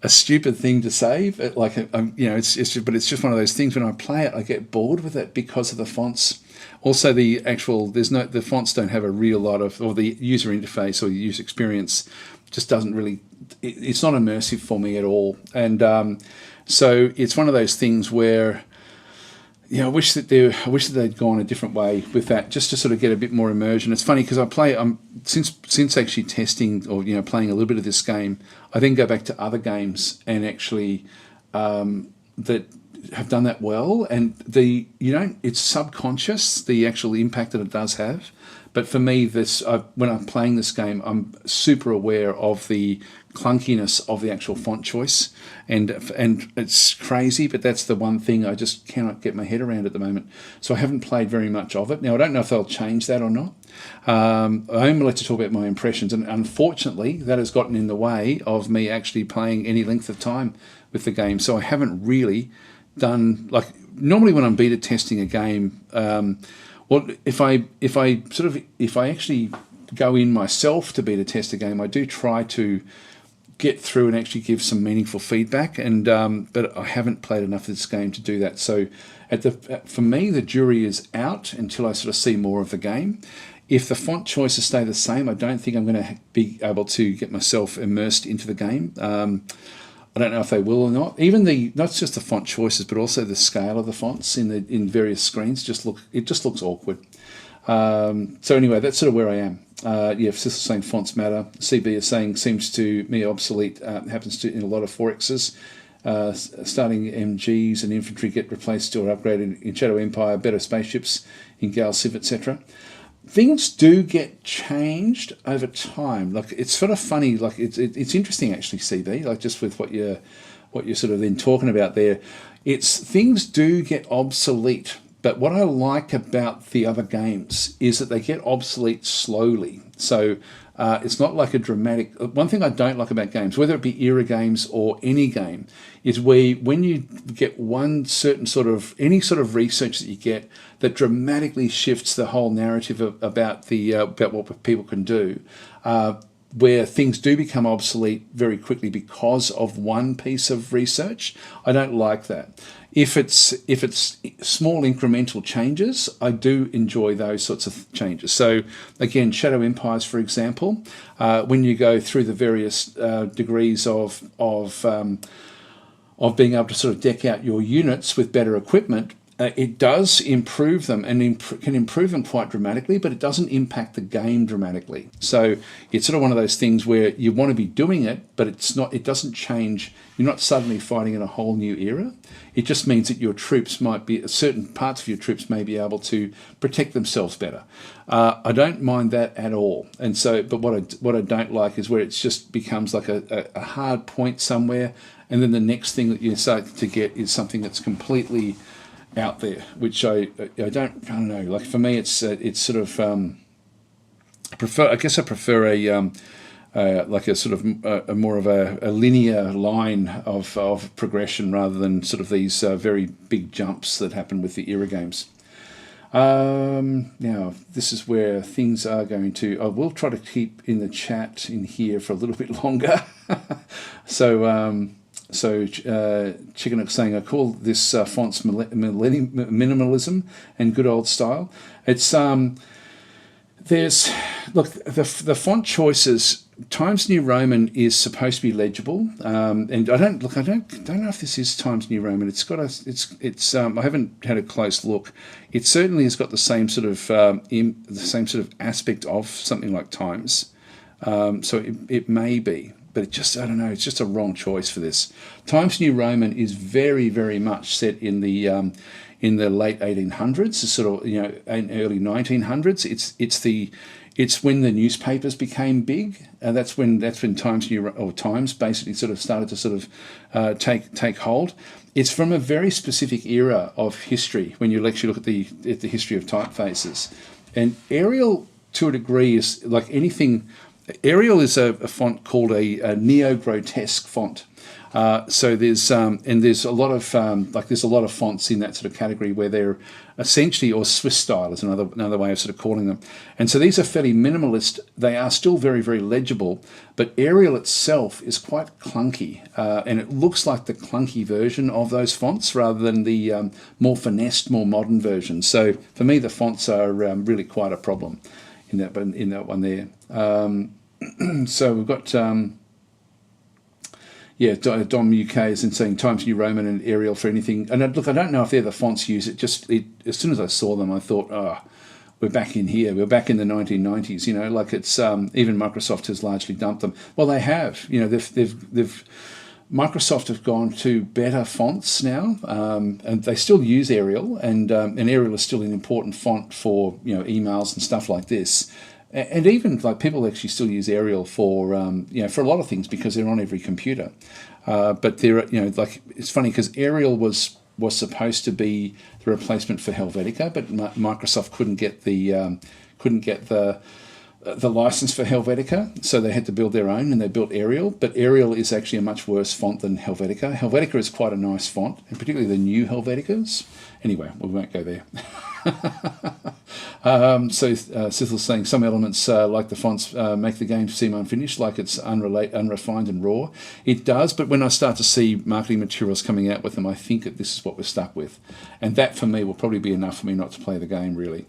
stupid thing to say, but it's just one of those things. When I play it, I get bored with it because of the fonts. Also, the fonts don't have a real lot of, or the user interface or the user experience just doesn't really. It's not immersive for me at all, and so it's one of those things where. I wish that they'd gone a different way with that, just to sort of get a bit more immersion. It's funny because since actually testing or playing a little bit of this game, I then go back to other games and actually that have done that well, and it's subconscious, the actual impact that it does have. But for me, when I'm playing this game, I'm super aware of the clunkiness of the actual font choice, and it's crazy, but that's the one thing I just cannot get my head around at the moment. So I haven't played very much of it. Now, I don't know if they'll change that or not. I only like to talk about my impressions, and unfortunately, that has gotten in the way of me actually playing any length of time with the game. So I haven't really done, normally when I'm beta testing a game, if I actually go in myself to beta test a game, I do try to get through and actually give some meaningful feedback, but I haven't played enough of this game to do that. So for me, the jury is out until I sort of see more of the game. If the font choices stay the same, I don't think I'm going to be able to get myself immersed into the game. I don't know if they will or not. Even not just the font choices, but also the scale of the fonts in various screens just looks awkward. So anyway, that's sort of where I am. Yeah, Cecil saying fonts matter. CB is saying seems to me obsolete. Happens to in a lot of 4Xs. Starting MGs and infantry get replaced or upgraded in Shadow Empire. Better spaceships in Gal Civ, etc. Things do get changed over time. Like it's sort of funny. Like it's interesting actually, CB. Like just with what you're sort of then talking about there, it's things do get obsolete. But what I like about the other games is that they get obsolete slowly. So it's not like a dramatic... One thing I don't like about games, whether it be era games or any game, is when you get one certain sort of... Any sort of research that you get that dramatically shifts the whole narrative about what people can do, where things do become obsolete very quickly because of one piece of research. I don't like that. If it's small incremental changes, I do enjoy those sorts of changes. So again, Shadow Empires, for example, when you go through the various degrees of being able to sort of deck out your units with better equipment, it does improve them and can improve them quite dramatically, but it doesn't impact the game dramatically. So it's sort of one of those things where you want to be doing it, but it's not. It doesn't change. You're not suddenly fighting in a whole new era. It just means that your troops might be, certain parts of your troops may be able to protect themselves better. I don't mind that at all. And so, but what I don't like is where it just becomes like a hard point somewhere, and then the next thing that you start to get is something that's completely out there, which I don't know. Like for me, it's sort of I prefer like a sort of a more of a linear line of progression rather than sort of these very big jumps that happen with the era games. Now this is where things are going to. I will try to keep in the chat in here for a little bit longer. So Chicken is saying, I call this fonts minimalism and good old style. It's there's look the font choices. Times New Roman is supposed to be legible, and I don't know if this is Times New Roman. It's got I haven't had a close look. It certainly has got the same sort of aspect of something like Times. So it may be. But it just, I don't know, it's just a wrong choice for this. Times New Roman is very, very much set in the late 1800s, sort of, in early 1900s. It's when the newspapers became big. That's when Times basically sort of started to take hold. It's from a very specific era of history when you actually look at the history of typefaces. And Arial, to a degree, is like anything. Arial is a font called a neo-grotesque font. So there's a lot of fonts in that sort of category where they're essentially, or Swiss style is another way of sort of calling them. And so these are fairly minimalist. They are still very, very legible, but Arial itself is quite clunky, and it looks like the clunky version of those fonts rather than the more finessed, more modern version. So for me, the fonts are really quite a problem in that one there. So we've got Dom UK is in saying Times New Roman and Arial for anything. And look, I don't know if they're the fonts used. As soon as I saw them, I thought, we're back in here. We're back in the 1990s. Like it's even Microsoft has largely dumped them. Well, they have. They've Microsoft have gone to better fonts now, and they still use Arial, and Arial is still an important font for emails and stuff like this. And even like people actually still use Arial for for a lot of things because they're on every computer. But they're like it's funny because Arial was supposed to be the replacement for Helvetica, but Microsoft couldn't get the license for Helvetica, so they had to build their own, and they built Arial. But Arial is actually a much worse font than Helvetica. Helvetica is quite a nice font, and particularly the new Helveticas. Anyway, we won't go there. So Cecil's saying some elements like the fonts make the game seem unfinished, like it's unrefined and raw. It does, but when I start to see marketing materials coming out with them, I think that this is what we're stuck with. And that for me will probably be enough for me not to play the game really.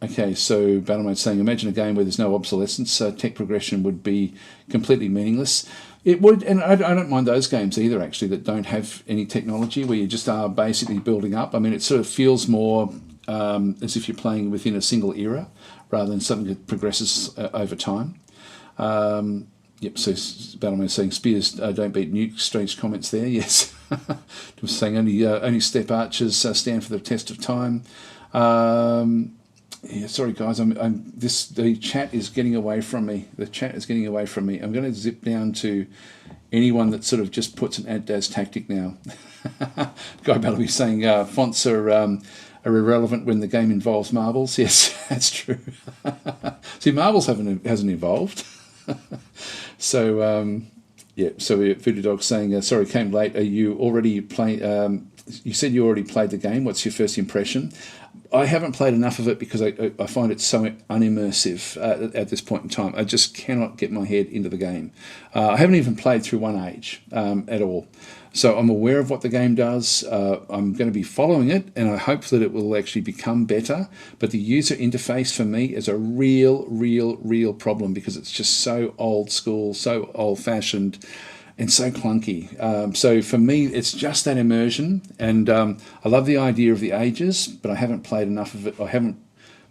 Okay, so Battlemate's saying, imagine a game where there's no obsolescence, tech progression would be completely meaningless. It would, and I don't mind those games either, actually, that don't have any technology, where you just are basically building up. I mean, it sort of feels more as if you're playing within a single era rather than something that progresses over time. Yep, so Battleman is saying spears don't beat nukes. Strange comments there. Yes, just saying only step archers stand for the test of time. Yeah, sorry guys, the chat is getting away from me. The chat is getting away from me. I'm going to zip down to anyone that sort of just puts an ChatTactic now. Guy Bellamy saying fonts are irrelevant when the game involves marbles. Yes, that's true. See, marbles hasn't evolved. So yeah. So Voodoo Dog saying sorry, came late. Are you already playing? You said you already played the game. What's your first impression? I haven't played enough of it because I find it so unimmersive at this point in time. I just cannot get my head into the game. I haven't even played through one age at all. So I'm aware of what the game does. I'm going to be following it, and I hope that it will actually become better. But the user interface for me is a real problem because it's just so old school, so old-fashioned, and so clunky. So for me, it's just that immersion, and I love the idea of the ages, but I haven't played enough of it. I haven't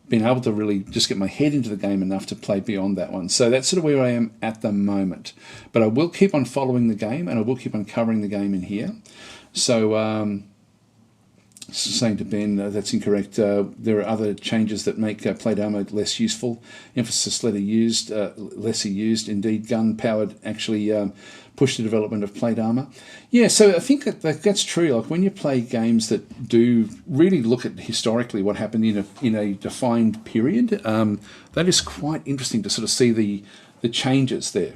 been able to really just get my head into the game enough to play beyond that one. So that's sort of where I am at the moment. But I will keep on following the game, and I will keep on covering the game in here. So saying to Ben, that's incorrect. There are other changes that make plate armor less useful. Emphasis lesser used. Indeed, gun-powered actually push the development of plate armor. Yeah, so I think that's true. Like when you play games that do really look at historically what happened in a defined period, that is quite interesting to sort of see the changes there.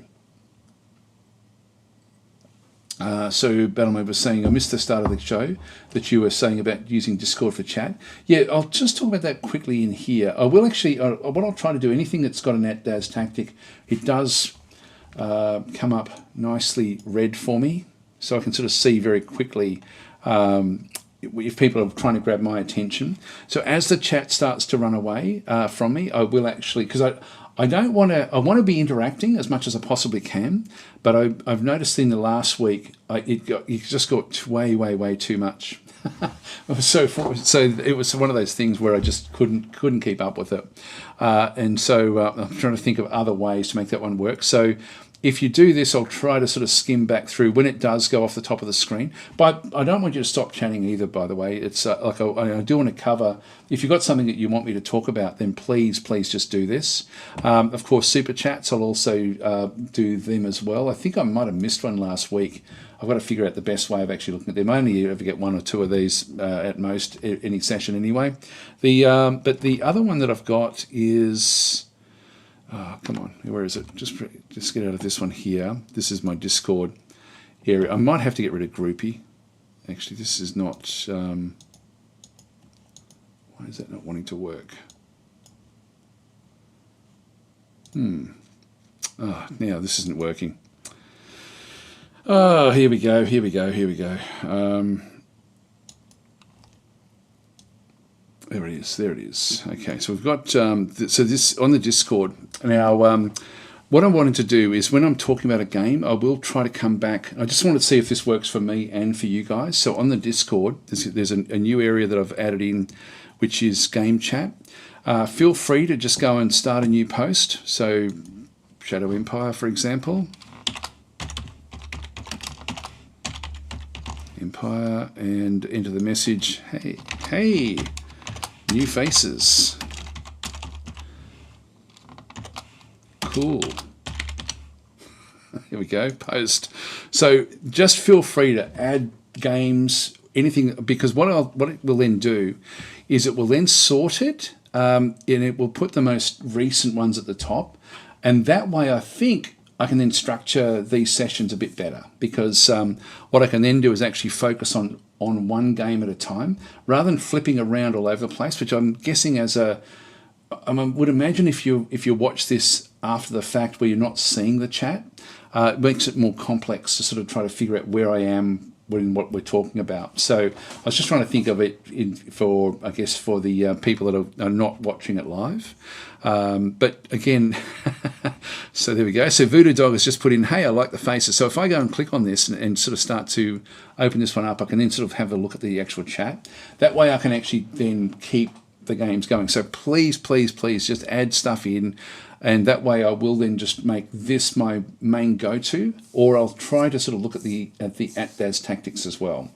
So Battlemode was saying, I missed the start of the show that you were saying about using Discord for chat. Yeah, I'll just talk about that quickly in here. I will actually, what I'll try to do, anything that's got an ChatTactic, it does come up nicely red for me, so I can sort of see very quickly if people are trying to grab my attention. So as the chat starts to run away from me, I will actually, because I don't want to, I want to be interacting as much as I possibly can, but I've noticed in the last week, it just got way too much. so it was one of those things where I just couldn't keep up with it. And so I'm trying to think of other ways to make that one work. So if you do this, I'll try to sort of skim back through when it does go off the top of the screen. But I don't want you to stop chatting either, by the way. It's like I do want to cover, if you've got something that you want me to talk about, then please just do this. Of course, Super Chats, I'll also do them as well. I think I might have missed one last week. I've got to figure out the best way of actually looking at them. I only ever get one or two of these at most, any session anyway. But the other one that I've got is... Oh, come on, where is it? Just get out of this one here. This is my Discord area. I might have to get rid of Groupie. Actually, this is not... why is that not wanting to work? Oh, now this isn't working. Oh, here we go. There it is. Okay, so we've got so this on the Discord. Now, what I wanted to do is when I'm talking about a game, I will try to come back. I just want to see if this works for me and for you guys. So on the Discord, there's a new area that I've added in, which is game chat. Feel free to just go and start a new post. So Shadow Empire, for example. Empire, and enter the message, hey, new faces. Cool. Here we go, post. So just feel free to add games, anything, because what it will then do is it will then sort it, and it will put the most recent ones at the top. And that way I think I can then structure these sessions a bit better, because what I can then do is actually focus on one game at a time rather than flipping around all over the place, which I'm guessing I would imagine if you watch this after the fact where you're not seeing the chat, it makes it more complex to sort of try to figure out where I am in what we're talking about. So I was just trying to think of it for the people that are not watching it live. But again, so there we go. So Voodoo Dog has just put in, hey, I like the faces. So if I go and click on this and sort of start to open this one up, I can then sort of have a look at the actual chat. That way I can actually then keep the game's going. So please, please, please just add stuff in, and that way I will then just make this my main go-to, or I'll try to sort of look at the @DAS tactics as well.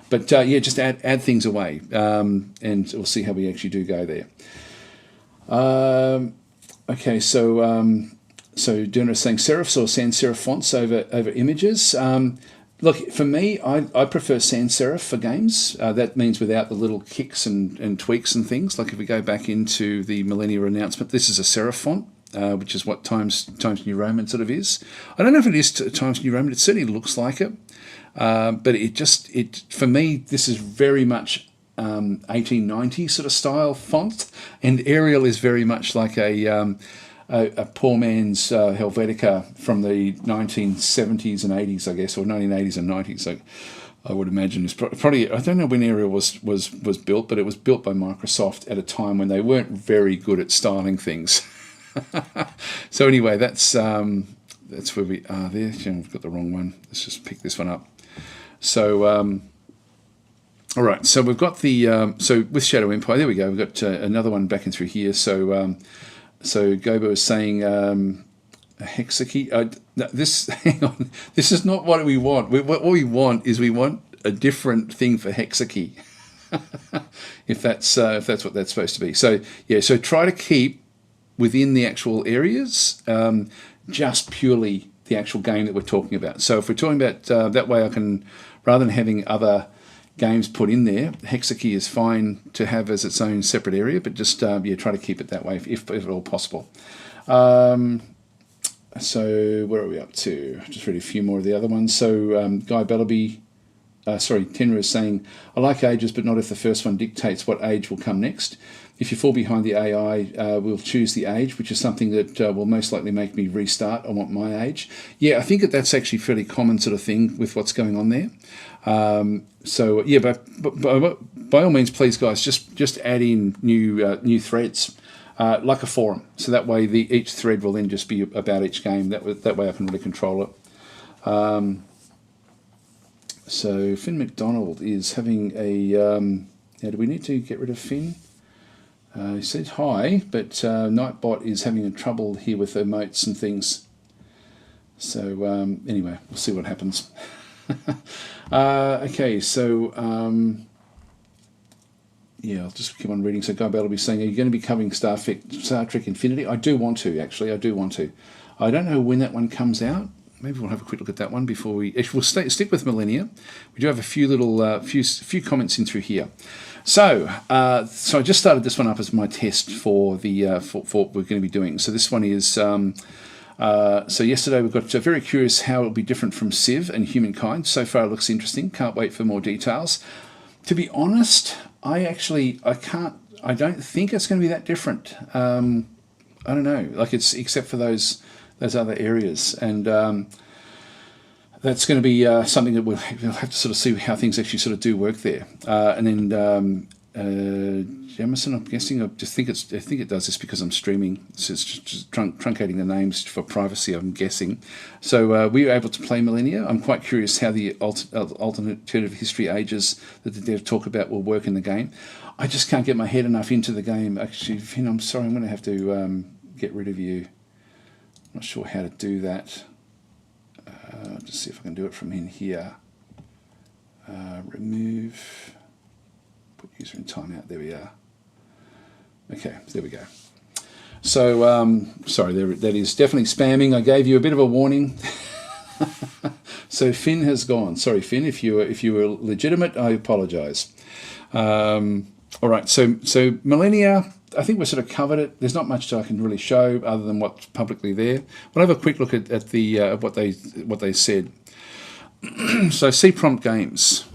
But yeah, just add things away, and we'll see how we actually do go there. Okay, so so Duna is saying serifs or sans serif fonts over images. Look, for me, I prefer sans serif for games. That means without the little kicks and tweaks and things. Like if we go back into the Millennia announcement, this is a serif font, which is what Times New Roman sort of is. I don't know if it is Times New Roman. It certainly looks like it. But it for me, this is very much 1890 sort of style font, and Arial is very much like a poor man's Helvetica from the 1970s and 80s, I guess, or 1980s and 90s. So I would imagine it's probably, I don't know when Arial was built, but it was built by Microsoft at a time when they weren't very good at styling things. So anyway, that's where we are there. We've got the wrong one. Let's just pick this one up. So, all right. So we've got the so with Shadow Empire. There we go. We've got another one back in through here. So, so Gobo is saying a hexakey. This hang on. This is not what we want. What we want is a different thing for hexakey. if that's what that's supposed to be. So yeah. So try to keep within the actual areas, just purely the actual game that we're talking about. So if we're talking about that way, I can, rather than having other games put in there, hexakey is fine to have as its own separate area, but just yeah, try to keep it that way if at all possible. So where are we up to? Just read a few more of the other ones. So Guy Bellaby, Tenra is saying, I like ages, but not if the first one dictates what age will come next. If you fall behind the AI, we'll choose the age, which is something that will most likely make me restart. I want my age. Yeah, I think that's actually a fairly common sort of thing with what's going on there. So yeah, but by all means, please, guys, just add in new threads, like a forum. So that way, each thread will then just be about each game. That way, I can really control it. So Finn McDonald is having a. Now, do we need to get rid of Finn? He said hi, but Nightbot is having a trouble here with emotes and things. So anyway, we'll see what happens. Okay, so yeah, I'll just keep on reading. So Guy Bell will be saying, are you going to be covering Star Trek Infinity? I do want to, actually. I do want to. I don't know when that one comes out. Maybe we'll have a quick look at that one before we... We'll stick with Millennia. We do have a few little few comments in through here. So I just started this one up as my test for the for what we're going to be doing. So this one is so yesterday we got very curious how it'll be different from Civ and Humankind. So far it looks interesting. Can't wait for more details. To be honest, I don't think it's going to be that different. I don't know. Like it's except for those other areas, and that's going to be something that we'll have to sort of see how things actually sort of do work there. And then Jamison, I'm guessing, I think it does this because I'm streaming. So it's just truncating the names for privacy, I'm guessing. So we were able to play Millennia. I'm quite curious how the alternative history ages that the dev talk about will work in the game. I just can't get my head enough into the game. Actually, Finn, I'm sorry, I'm going to have to get rid of you. I'm not sure how to do that. Just see if I can do it from in here. Remove, put user in timeout. There we are. Okay, there we go. So, sorry, that is definitely spamming. I gave you a bit of a warning. So Finn has gone. Sorry, Finn, if you were legitimate, I apologise. All right, so Millennia, I think we sort of covered it. There's not much I can really show other than what's publicly there. We'll have a quick look at the what they said. So C Prompt Games.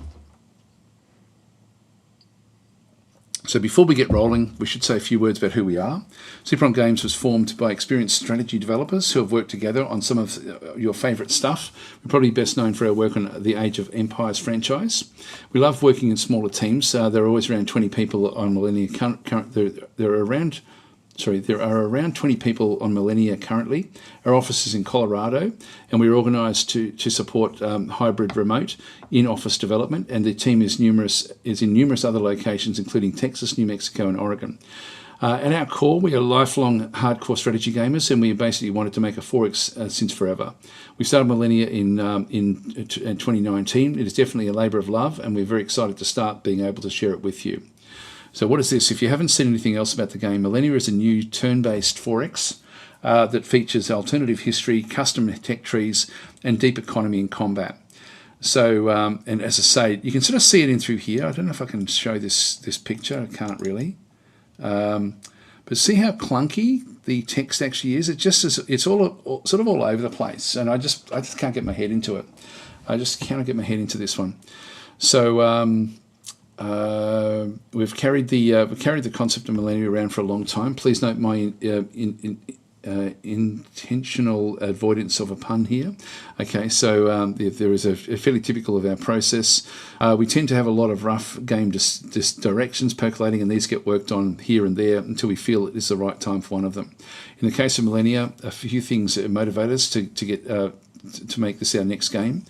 So before we get rolling, we should say a few words about who we are. C Prompt Games was formed by experienced strategy developers who have worked together on some of your favourite stuff. We're probably best known for our work on the Age of Empires franchise. We love working in smaller teams. There are always around 20 people on Millennia. There are around there are around 20 people on Millennia currently. Our office is in Colorado, and we're organised to support hybrid remote in-office development, and the team is in numerous other locations, including Texas, New Mexico, and Oregon. At our core, we are lifelong hardcore strategy gamers, and we basically wanted to make a 4X since forever. We started Millennia in 2019. It is definitely a labour of love, and we're very excited to start being able to share it with you. So what is this? If you haven't seen anything else about the game, Millennia is a new turn-based 4X that features alternative history, custom tech trees, and deep economy and combat. So, and as I say, you can sort of see it in through here. I don't know if I can show this picture. I can't really. But see how clunky the text actually is? It's all sort of all over the place, and I just can't get my head into it. I just cannot get my head into this one. So we've carried the concept of Millennia around for a long time. Please note my intentional avoidance of a pun here. Okay, so there is a fairly typical of our process. We tend to have a lot of rough game directions percolating, and these get worked on here and there until we feel it is the right time for one of them. In the case of Millennia, a few things motivate us to make this our next game.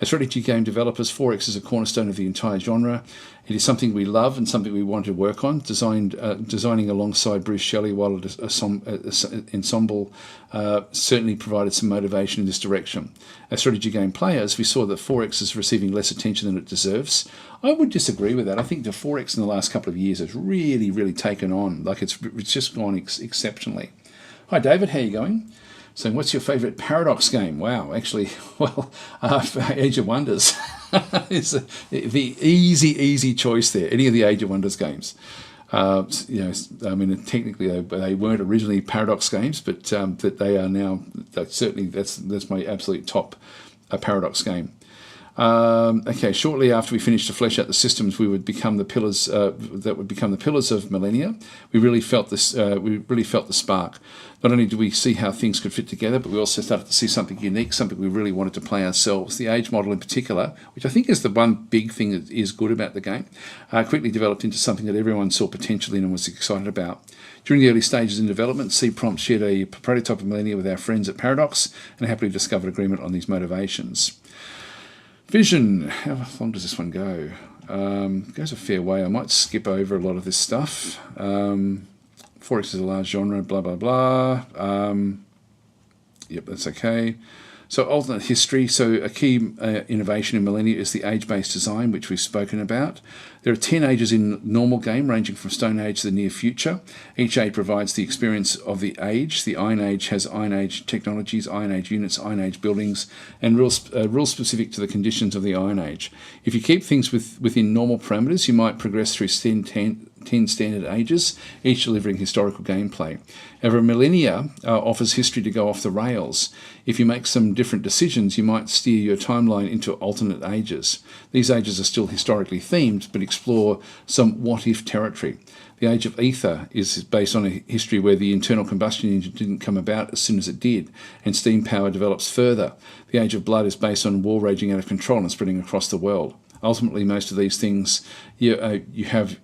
As strategy game developers, 4X is a cornerstone of the entire genre. It is something we love and something we want to work on. Designing alongside Bruce Shelley while at ensemble certainly provided some motivation in this direction. As strategy game players, we saw that 4X is receiving less attention than it deserves. I would disagree with that. I think the 4X in the last couple of years has really, really taken on. Like it's just gone exceptionally. Hi David, how are you going? So what's your favourite Paradox game? Wow, actually, well, Age of Wonders is the easy choice there. Any of the Age of Wonders games. Technically they weren't originally Paradox games, but that they are now. Certainly, that's my absolute top Paradox game. Okay, shortly after we finished to flesh out the systems, we would become the pillars that would become the pillars of Millennia. We really felt this. We really felt the spark. Not only did we see how things could fit together, but we also started to see something unique, something we really wanted to play ourselves. The age model in particular, which I think is the one big thing that is good about the game, quickly developed into something that everyone saw potential in and was excited about. During the early stages in development, C-Prompt shared a prototype of Millennia with our friends at Paradox and happily discovered agreement on these motivations. Vision. How long does this one go? Goes a fair way. I might skip over a lot of this stuff. 4X is a large genre, blah, blah, blah. Yep, that's okay. So alternate history. So a key innovation in Millennia is the age-based design, which we've spoken about. There are 10 ages in normal game, ranging from Stone Age to the near future. Each age provides the experience of the age. The Iron Age has Iron Age technologies, Iron Age units, Iron Age buildings, and rules specific to the conditions of the Iron Age. If you keep things within normal parameters, you might progress through 10 standard ages, each delivering historical gameplay. However, Millennia offers history to go off the rails. If you make some different decisions, you might steer your timeline into alternate ages. These ages are still historically themed, but explore some what-if territory. The Age of Ether is based on a history where the internal combustion engine didn't come about as soon as it did, and steam power develops further. The Age of Blood is based on war raging out of control and spreading across the world. Ultimately, most of these things you have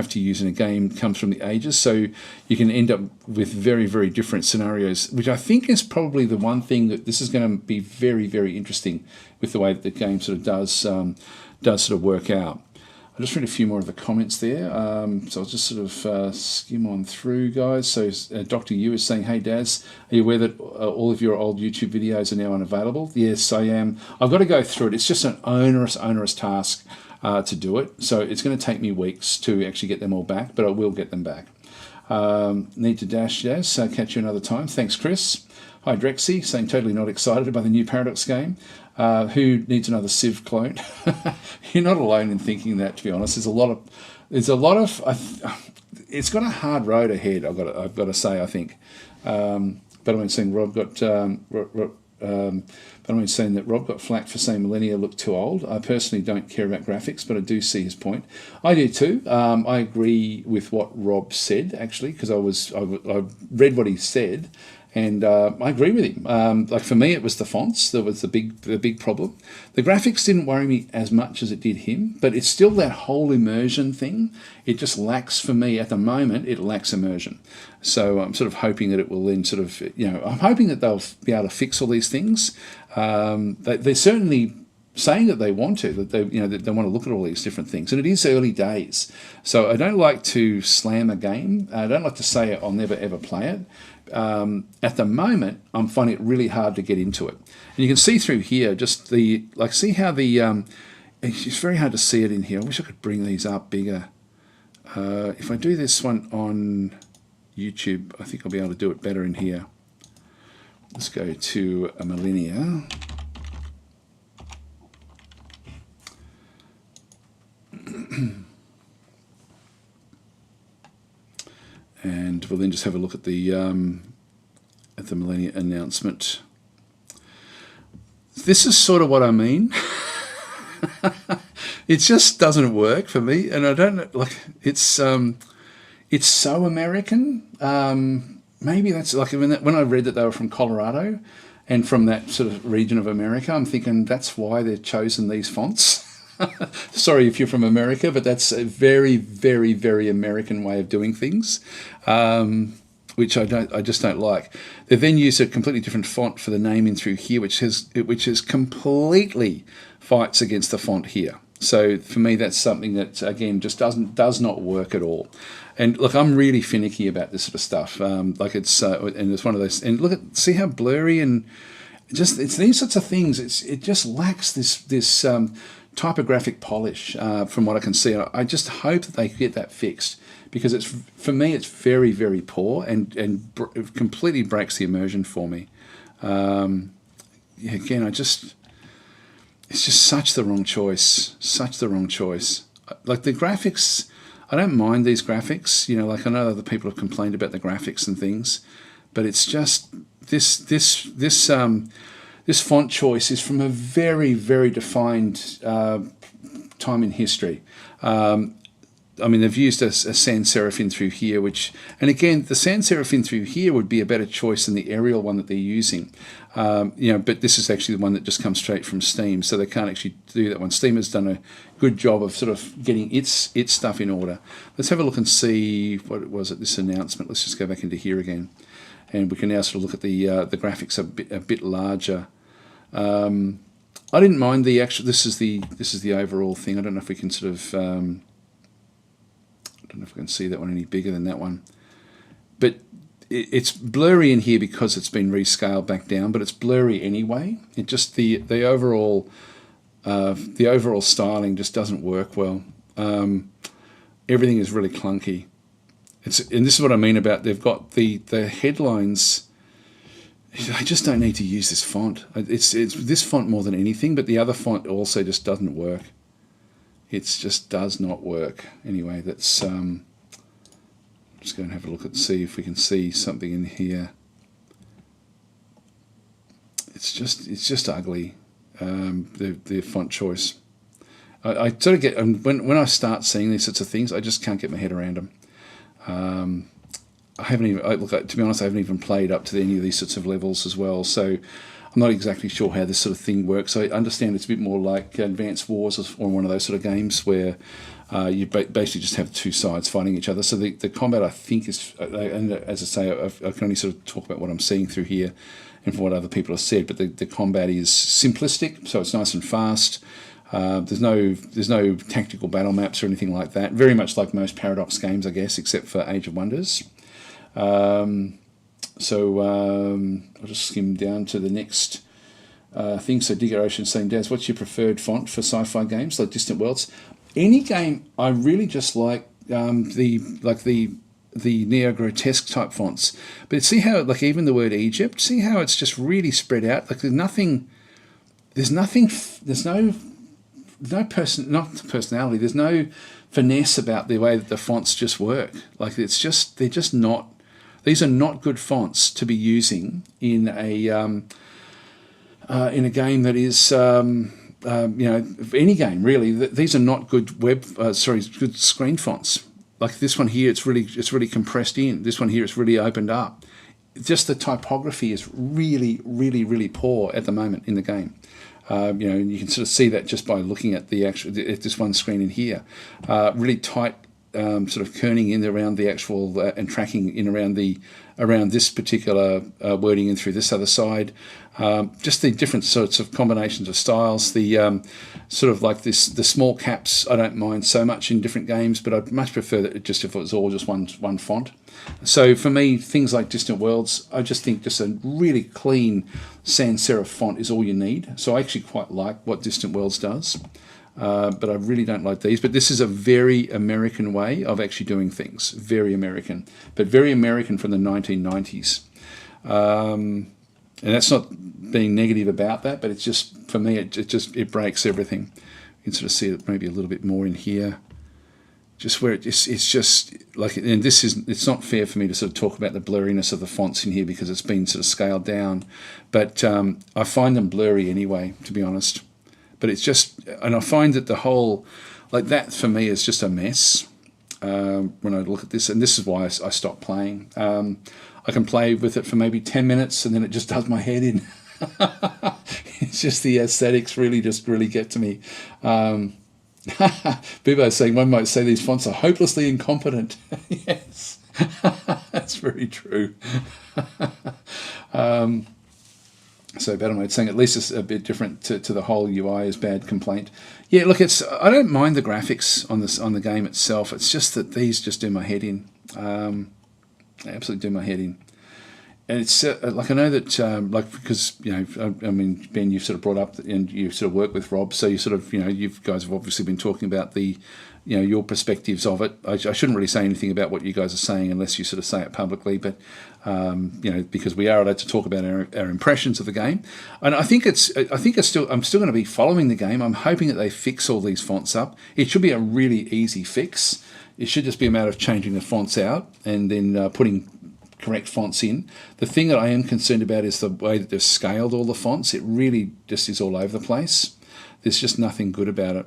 to use in a game comes from the ages, so you can end up with very, very different scenarios, which I think is probably the one thing that this is going to be very, very interesting with the way that the game sort of does sort of work out. I'll just read a few more of the comments there. So I'll just sort of skim on through, guys. So Dr. Yu is saying, hey, Daz, are you aware that all of your old YouTube videos are now unavailable? Yes, I am. I've got to go through it. It's just an onerous task to do it. So it's going to take me weeks to actually get them all back, but I will get them back. Need to dash, Daz. Catch you another time. Thanks, Chris. Hi, Drexy, saying totally not excited by the new Paradox game. Who needs another Civ clone? You're not alone in thinking that, to be honest. There's a lot of. It's got a hard road ahead. I've got to say. I think. But I'm saying Rob got. But I'm saying that Rob got flack for saying Millennia looked too old. I personally don't care about graphics, but I do see his point. I do too. I agree with what Rob said actually, because I read what he said, And I agree with him. Like for me, it was the fonts that was the big problem. The graphics didn't worry me as much as it did him, but it's still that whole immersion thing. It just lacks for me at the moment. It lacks immersion. So I'm sort of hoping that it will then sort of, I'm hoping that they'll be able to fix all these things. They're certainly saying that they want to, that they want to look at all these different things, and it is early days. So I don't like to slam a game. I don't like to say I'll never ever play it. At the moment, I'm finding it really hard to get into it. And you can see through here, just see how it's very hard to see it in here. I wish I could bring these up bigger. If I do this one on YouTube, I think I'll be able to do it better in here. Let's go to a Millennia. And we'll then just have a look at the Millennia announcement. This is sort of what I mean. It just doesn't work for me, and I don't know. Like it's so American. Maybe that's like when I read that they were from Colorado and from that sort of region of America, I'm thinking that's why they've chosen these fonts. Sorry if you're from America, but that's a very, very, very American way of doing things, which I just don't like. They've then used a completely different font for the naming through here, which is completely fights against the font here. So for me, that's something that again just does not work at all. And look, I'm really finicky about this sort of stuff. And it's one of those. And see how blurry and it's these sorts of things. It just lacks this typographic polish from what I can see. I just hope that they get that fixed, because for me it's very, very poor and it completely breaks the immersion for me. Again, it's just such the wrong choice. Like the graphics, I don't mind these graphics. Like I know other people have complained about the graphics and things, but it's just this font choice is from a very, very defined time in history. I mean, they've used a sans serif through here, and again, the sans serif through here would be a better choice than the Arial one that they're using. But this is actually the one that just comes straight from Steam, so they can't actually do that one. Steam has done a good job of sort of getting its stuff in order. Let's have a look and see what it was at this announcement. Let's just go back into here again, and we can now sort of look at the graphics a bit larger. I didn't mind the actual. This is the overall thing. I don't know if we can sort of. I don't know if we can see that one any bigger than that one, but it's blurry in here because it's been rescaled back down. But it's blurry anyway. It just the overall styling just doesn't work well. Everything is really clunky. And this is what I mean about they've got the headlines. I just don't need to use this font. It's this font more than anything, but the other font also just doesn't work. It just does not work. Anyway, that's just go and have a look see if we can see something in here. It's just ugly. The font choice. I sort of get when I start seeing these sorts of things, I just can't get my head around them. I haven't even to be honest, I haven't even played up to any of these sorts of levels as well, so I'm not exactly sure how this sort of thing works. I understand it's a bit more like Advanced Wars or one of those sort of games where you basically just have two sides fighting each other. So the combat, I think, is, and as I say, I can only sort of talk about what I'm seeing through here and from what other people have said, but the combat is simplistic, so it's nice and fast. There's no tactical battle maps or anything like that. Very much like most Paradox games, I guess, except for Age of Wonders. I'll just skim down to the next thing. So Digger Ocean saying, Daz, what's your preferred font for sci-fi games like Distant Worlds? Any game, I really just like the neo-grotesque type fonts. But see how, like, even the word Egypt, see how it's just really spread out? Like there's no finesse about the way that the fonts just work. Like they're just not. These are not good fonts to be using in a game that is any game really. These are not good good screen fonts. Like this one here, it's really compressed in. This one here, it's really opened up. just the typography is really, really, really poor at the moment in the game. You can sort of see that just by looking at at this one screen in here. Really tight, sort of kerning in around the actual and tracking in around this particular wording and through this other side. Just the different sorts of combinations of styles. The sort of like the small caps I don't mind so much in different games, but I'd much prefer that if it was all just one font. So for me, things like Distant Worlds, I just think just a really clean sans serif font is all you need. So I actually quite like what Distant Worlds does. But I really don't like these. But this is a very American way of actually doing things. Very American. But very American from the 1990s. And that's not being negative about that, but it's just, for me, it breaks everything. You can sort of see it maybe a little bit more in here. Just where it's just like, and it's not fair for me to sort of talk about the blurriness of the fonts in here because it's been sort of scaled down. But I find them blurry anyway, to be honest. But it's just, and I find that the whole, like that for me is just a mess when I look at this. And this is why I stopped playing. I can play with it for maybe 10 minutes and then it just does my head in. It's just the aesthetics really get to me. Bibo saying, one might say these fonts are hopelessly incompetent. Yes, that's very true. So Battlemate saying at least it's a bit different to the whole UI is bad complaint. Yeah, look, I don't mind the graphics on the game itself. It's just that these just do my head in. They absolutely do my head in. And it's like I know that like because I mean Ben, you've sort of brought up and you sort of work with Rob, so you sort of you guys have obviously been talking about the your perspectives of it. I shouldn't really say anything about what you guys are saying unless you sort of say it publicly, but because we are allowed to talk about our impressions of the game. And I think I'm still going to be following the game. I'm hoping that they fix all these fonts up. It should be a really easy fix. It should just be a matter of changing the fonts out and then putting correct fonts in. The thing that I am concerned about is the way that they've scaled all the fonts. It really just is all over the place. There's just nothing good about it.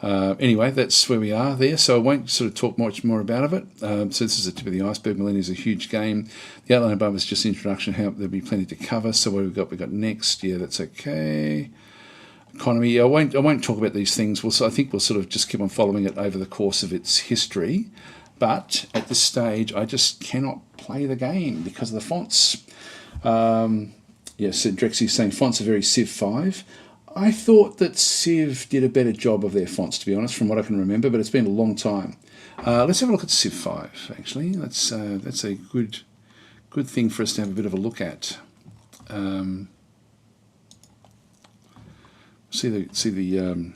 Anyway, that's where we are there, so I won't sort of talk much more about it. So this is the tip of the iceberg. Millennia is a huge game. The outline above is just introduction. There'll be plenty to cover. So what have we got next? Yeah, that's okay. Economy. I won't talk about these things. I think we'll sort of just keep on following it over the course of its history. But at this stage, I just cannot play the game because of the fonts. Yes, Drexy's saying fonts are very Civ 5. I thought that Civ did a better job of their fonts, to be honest, from what I can remember, but it's been a long time. Let's have a look at Civ 5, actually. That's a good thing for us to have a bit of a look at. See the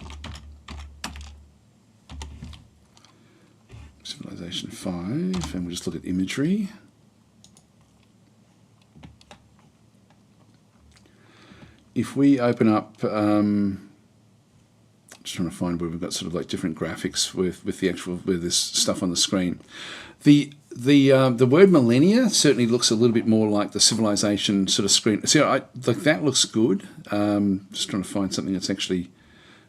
Civilization 5, and we'll just look at imagery. If we open up, just trying to find where we've got sort of like different graphics with this stuff on the screen. The word Millennia certainly looks a little bit more like the Civilization sort of screen. See, like that looks good. Just trying to find something that's actually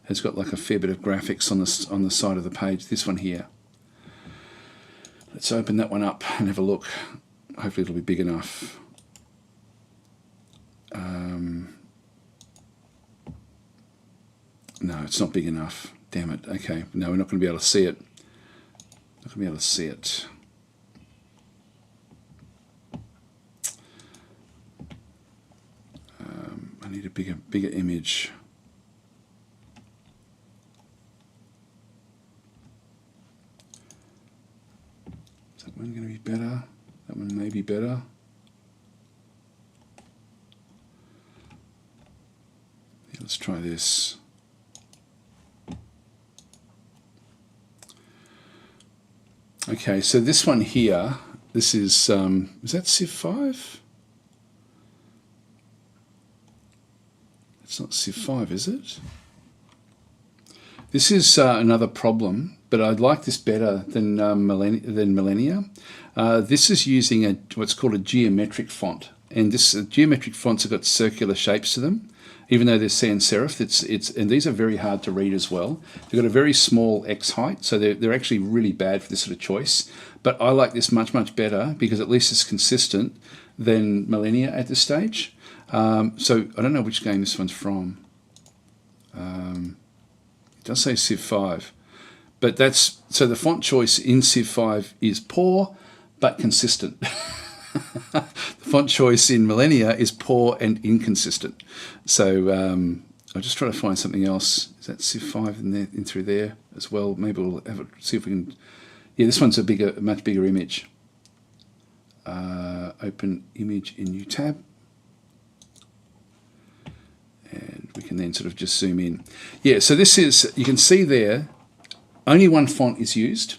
has got like a fair bit of graphics on the side of the page. This one here. Let's open that one up and have a look. Hopefully it'll be big enough. No, it's not big enough. Damn it. Okay. No, we're not going to be able to see it. Not going to be able to see it. I need a bigger image. Is that one going to be better? That one may be better. Yeah, let's try this. Okay, so this one here, this is that Civ 5? It's not Civ 5, is it? This is another problem, but I'd like this better than Millennia. This is using what's called a geometric font, and this geometric fonts have got circular shapes to them. even though they're sans serif. And these are very hard to read as well. They've got a very small X height, so they're actually really bad for this sort of choice. But I like this much, much better because at least it's consistent than Millennia at this stage. So I don't know which game this one's from. It does say Civ 5. But so the font choice in Civ 5 is poor but consistent. The font choice in Millennia is poor and inconsistent. So I'll just try to find something else. Is that Civ 5 in through there as well? Maybe we'll see if we can. Yeah, this one's a much bigger image. Open image in new tab. And we can then sort of just zoom in. Yeah, so this is, you can see there, only one font is used.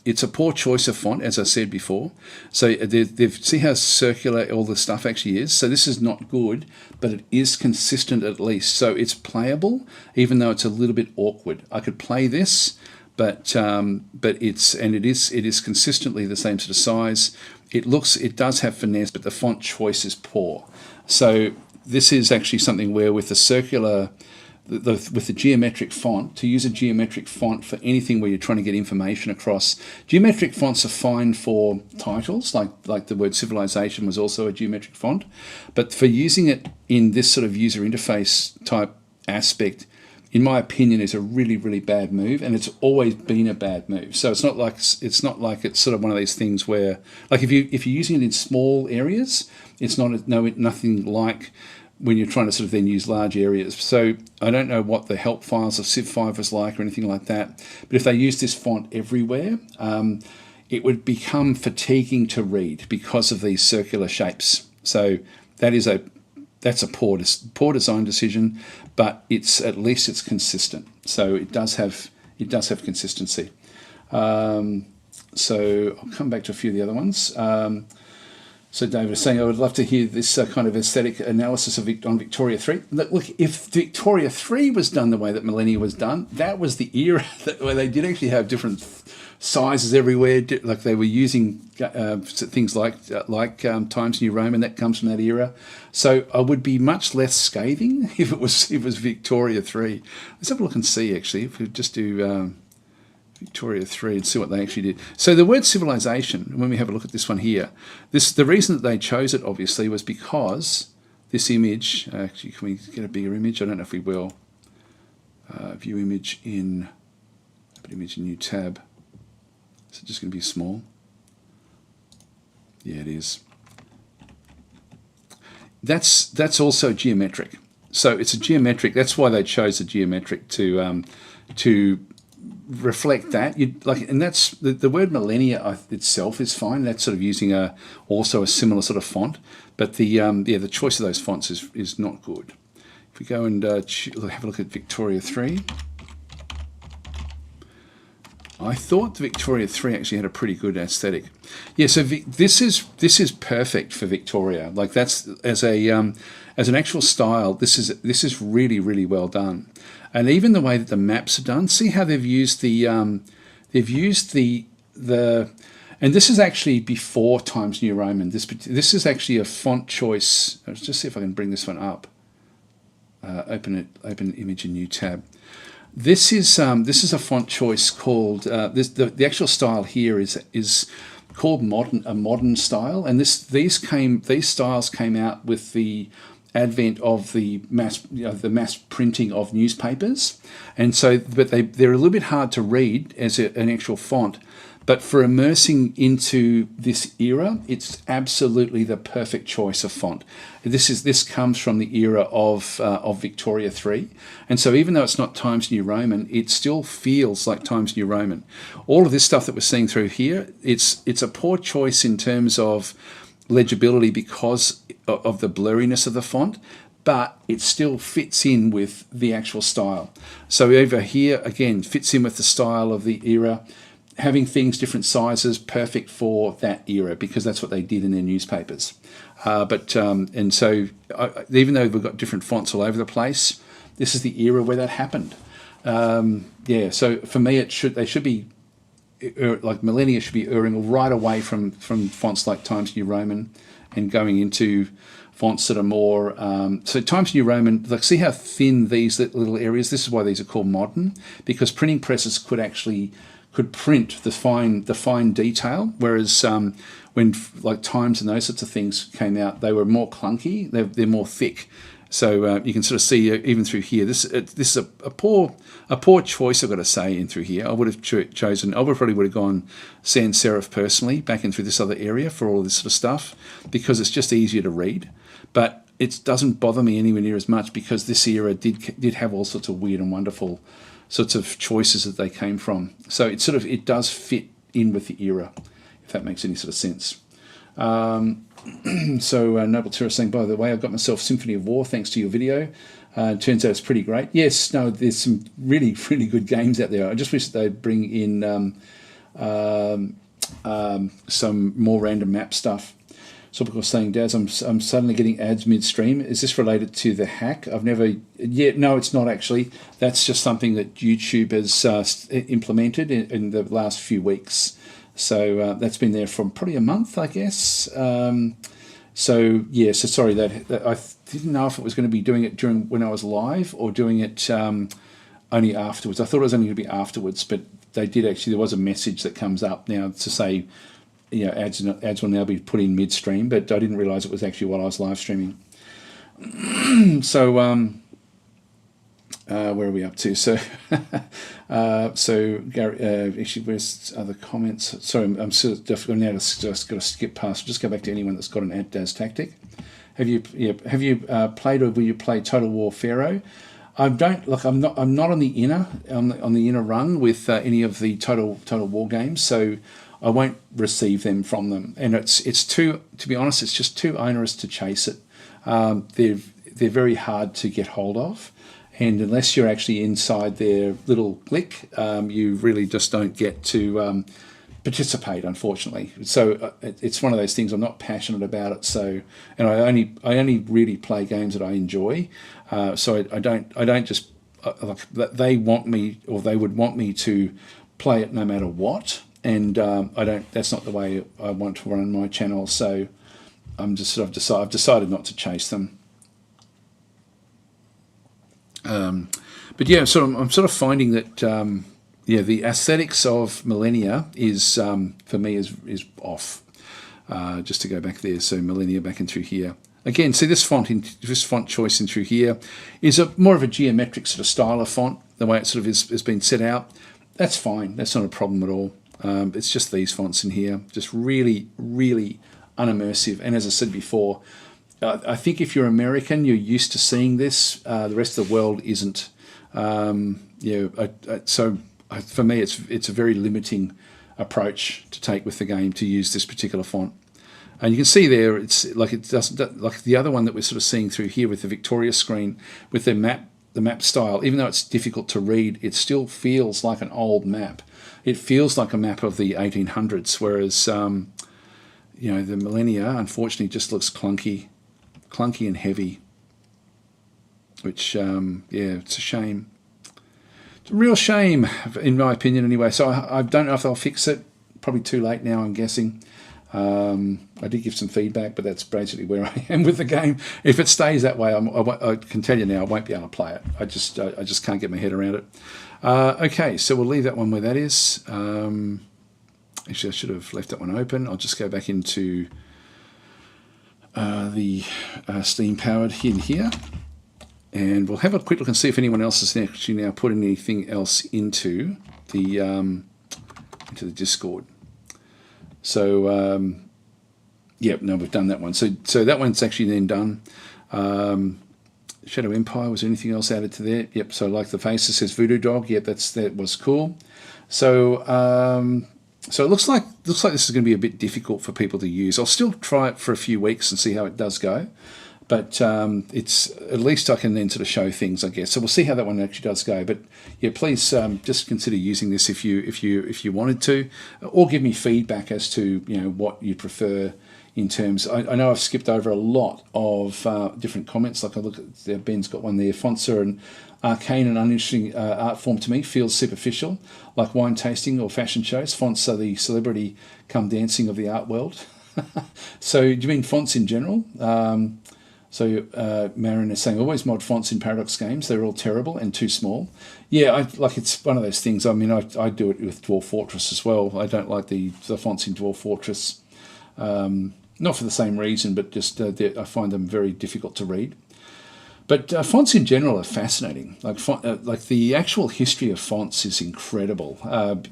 It's a poor choice of font, as I said before. So they've see how circular all the stuff actually is. So this is not good, but it is consistent at least. So it's playable, even though it's a little bit awkward. I could play this, but it is consistently the same sort of size. It does have finesse, but the font choice is poor. So this is actually something where with the circular, with the geometric font, to use a geometric font for anything where you're trying to get information across. Geometric fonts are fine for titles, like the word civilization was also a geometric font. But for using it in this sort of user interface type aspect, in my opinion, is a really, really bad move, and it's always been a bad move. So it's not like it's sort of one of these things where, like, if you're using it in small areas, it's nothing like when you're trying to sort of then use large areas. So I don't know what the help files of Civ 5 was like or anything like that, but if they use this font everywhere, it would become fatiguing to read because of these circular shapes. So that's a poor design decision, but at least it's consistent. So it does have consistency. So I'll come back to a few of the other ones. So David is saying, I would love to hear this kind of aesthetic analysis on Victoria 3. Look, if Victoria 3 was done the way that Millennia was done, that was the era where they did actually have different sizes everywhere. Like they were using things like Times New Roman. That comes from that era. So I would be much less scathing if it was Victoria 3. Let's have a look and see, actually, if we just do Victoria 3 and see what they actually did. So the word civilization, when we have a look at this one here, the reason that they chose it, obviously, was because this image, actually, can we get a bigger image? I don't know if we will. View image in, put image in new tab. Is it just going to be small? Yeah, it is. That's also geometric. So it's a geometric, that's why they chose a geometric to reflect that. And that's the word Millennia itself is fine. That's sort of using also a similar sort of font, but the choice of those fonts is not good. If we go and have a look at Victoria 3, I thought the Victoria 3 actually had a pretty good aesthetic. Yeah, so this is perfect for Victoria. Like that's as an actual style. This is really, really well done. And even the way that the maps are done, see how they've used the and this is actually before Times New Roman. This is actually a font choice. Let's just see if I can bring this one up. Open image in new tab. This is a font choice called the actual style here is called a modern style, and these styles came out with the advent of the mass printing of newspapers, and so they're a little bit hard to read as an actual font, but for immersing into this era, it's absolutely the perfect choice of font. This comes from the era of Victoria 3, and so even though it's not Times New Roman, it still feels like Times New Roman. All of this stuff that we're seeing through here, it's a poor choice in terms of legibility because of the blurriness of the font, but it still fits in with the actual style. So over here, again, fits in with the style of the era, having things different sizes, perfect for that era because that's what they did in their newspapers. And so even though we've got different fonts all over the place, this is the era where that happened. So for me, they should be like Millennia should be erring right away from fonts like Times New Roman and going into fonts that are more, so Times New Roman, like see how thin these little areas, this is why these are called modern, because printing presses could print the fine detail, whereas when like Times and those sorts of things came out, they were more clunky, they're more thick. So you can sort of see even through here, this is a poor choice, I've got to say, in through here. I would have probably would have gone sans serif personally back in through this other area for all this sort of stuff, because it's just easier to read. But it doesn't bother me anywhere near as much, because this era did have all sorts of weird and wonderful sorts of choices that they came from. So it does fit in with the era, if that makes any sort of sense. So Noble Tourist saying, by the way, I've got myself Symphony of War thanks to your video. Turns out it's pretty great. Yes, no, there's some really, really good games out there. I just wish they'd bring in some more random map stuff. So people saying, Daz, I'm suddenly getting ads midstream. Is this related to the hack? No, it's not actually. That's just something that YouTube has implemented in the last few weeks. So that's been there for probably a month, I guess. So sorry that I didn't know if it was going to be doing it when I was live or doing it only afterwards. I thought it was only going to be afterwards, but they did actually. There was a message that comes up now to say, ads will now be put in midstream, but I didn't realise it was actually while I was live streaming. So where are we up to? So Gary, actually, where's other comments? Sorry, I'm sort of definitely now just got to skip past. Just go back to anyone that's got an ChatTactic. Have you played, or will you play Total War Pharaoh? I don't look. I'm not on the inner rung with any of the Total War games, so I won't receive them from them. And it's too, to be honest, it's just too onerous to chase it. They're very hard to get hold of. And unless you're actually inside their little clique, you really just don't get to participate, unfortunately. So it's one of those things. I'm not passionate about it. So, and I only really play games that I enjoy. So I don't just like they want me, or they would want me to play it no matter what. And I don't. That's not the way I want to run my channel. So I've decided not to chase them. But yeah, so I'm sort of finding that the aesthetics of Millennia is for me is off. Just to go back there, so Millennia back in through here again. See this font choice in through here is more of a geometric sort of style of font. The way it sort of is been set out, that's fine. That's not a problem at all. It's just these fonts in here, just really, really unimmersive. And as I said before, I think if you're American, you're used to seeing this. The rest of the world isn't. So for me, it's a very limiting approach to take with the game to use this particular font. And you can see there, it's like it doesn't like the other one that we're sort of seeing through here with the Victoria screen with the map style. Even though it's difficult to read, it still feels like an old map. It feels like a map of the 1800s, whereas the Millennia unfortunately just looks clunky and heavy, which it's a shame. It's a real shame, in my opinion, anyway. So I don't know if they'll fix it. Probably too late now, I'm guessing. I did give some feedback, but that's basically where I am with the game. If it stays that way, I can tell you now, I won't be able to play it. I just can't get my head around it. Okay, so we'll leave that one where that is. Actually, I should have left that one open. I'll just go back into the steam powered in here, and we'll have a quick look and see if anyone else has actually now put anything else into the Discord. So no, we've done that one. So that one's actually then done. Shadow Empire, was there anything else added to there? Yep. So like the face that says Voodoo Dog. Yep, that was cool. So so it looks like this is going to be a bit difficult for people to use. I'll still try it for a few weeks and see how it does go. But it's at least I can then sort of show things, I guess. So we'll see how that one actually does go. But yeah, please just consider using this if you wanted to, or give me feedback as to what you prefer in terms. I know I've skipped over a lot of different comments. Like I look at Ben's got one there. Fonts are an arcane and uninteresting art form to me. Feels superficial, like wine tasting or fashion shows. Fonts are the celebrity come dancing of the art world. So do you mean fonts in general? So Marin is saying, always mod fonts in Paradox games. They're all terrible and too small. Yeah, it's one of those things. I mean, I do it with Dwarf Fortress as well. I don't like the fonts in Dwarf Fortress. Not for the same reason, but just I find them very difficult to read. But fonts in general are fascinating. Like the actual history of fonts is incredible.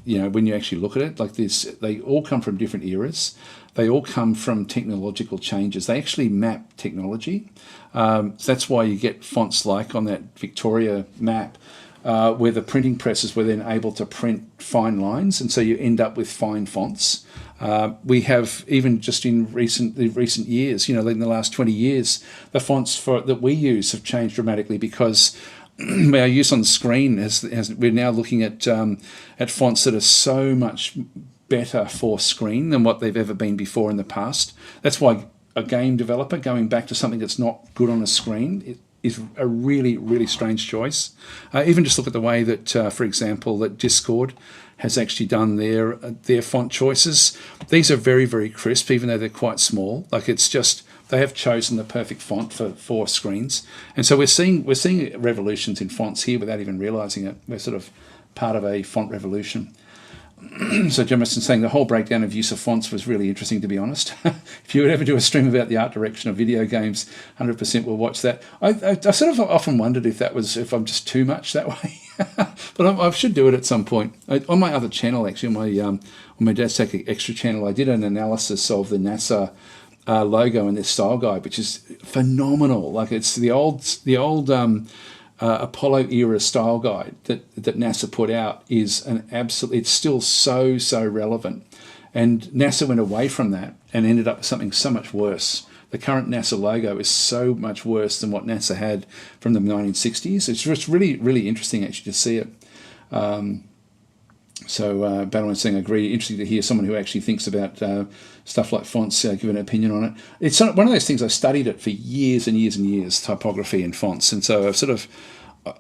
When you actually look at it, like this, they all come from different eras. They all come from technological changes. They actually map technology. So that's why you get fonts like on that Victoria map, where the printing presses were then able to print fine lines, and so you end up with fine fonts. We have, even just in recent years, like in the last 20 years, the fonts that we use have changed dramatically because our use on the screen we're now looking at fonts that are so much better for screen than what they've ever been before in the past. That's why a game developer going back to something that's not good on a screen is a really, really strange choice. Even just look at the way that, for example, that Discord has actually done their font choices. These are very, very crisp, even though they're quite small. Like, it's just, they have chosen the perfect font for screens. And so we're seeing revolutions in fonts here without even realizing it. We're sort of part of a font revolution. So Jemerson saying the whole breakdown of use of fonts was really interesting, to be honest. If you would ever do a stream about the art direction of video games, 100% will watch that. I sort of often wondered if I'm just too much that way. But I should do it at some point. On my other channel, actually, on my ChatTactic Extra channel, I did an analysis of the NASA logo and their style guide, which is phenomenal. Like, it's the old Apollo era style guide that NASA put out is it's still so relevant. And NASA went away from that and ended up with something so much worse. The current NASA logo is so much worse than what NASA had from the 1960s. It's just really, really interesting actually to see it. So Battleman's saying, I agree. Interesting to hear someone who actually thinks about stuff like fonts give an opinion on it. It's one of those things. I studied it for years and years and years, typography and fonts, and so I've sort of,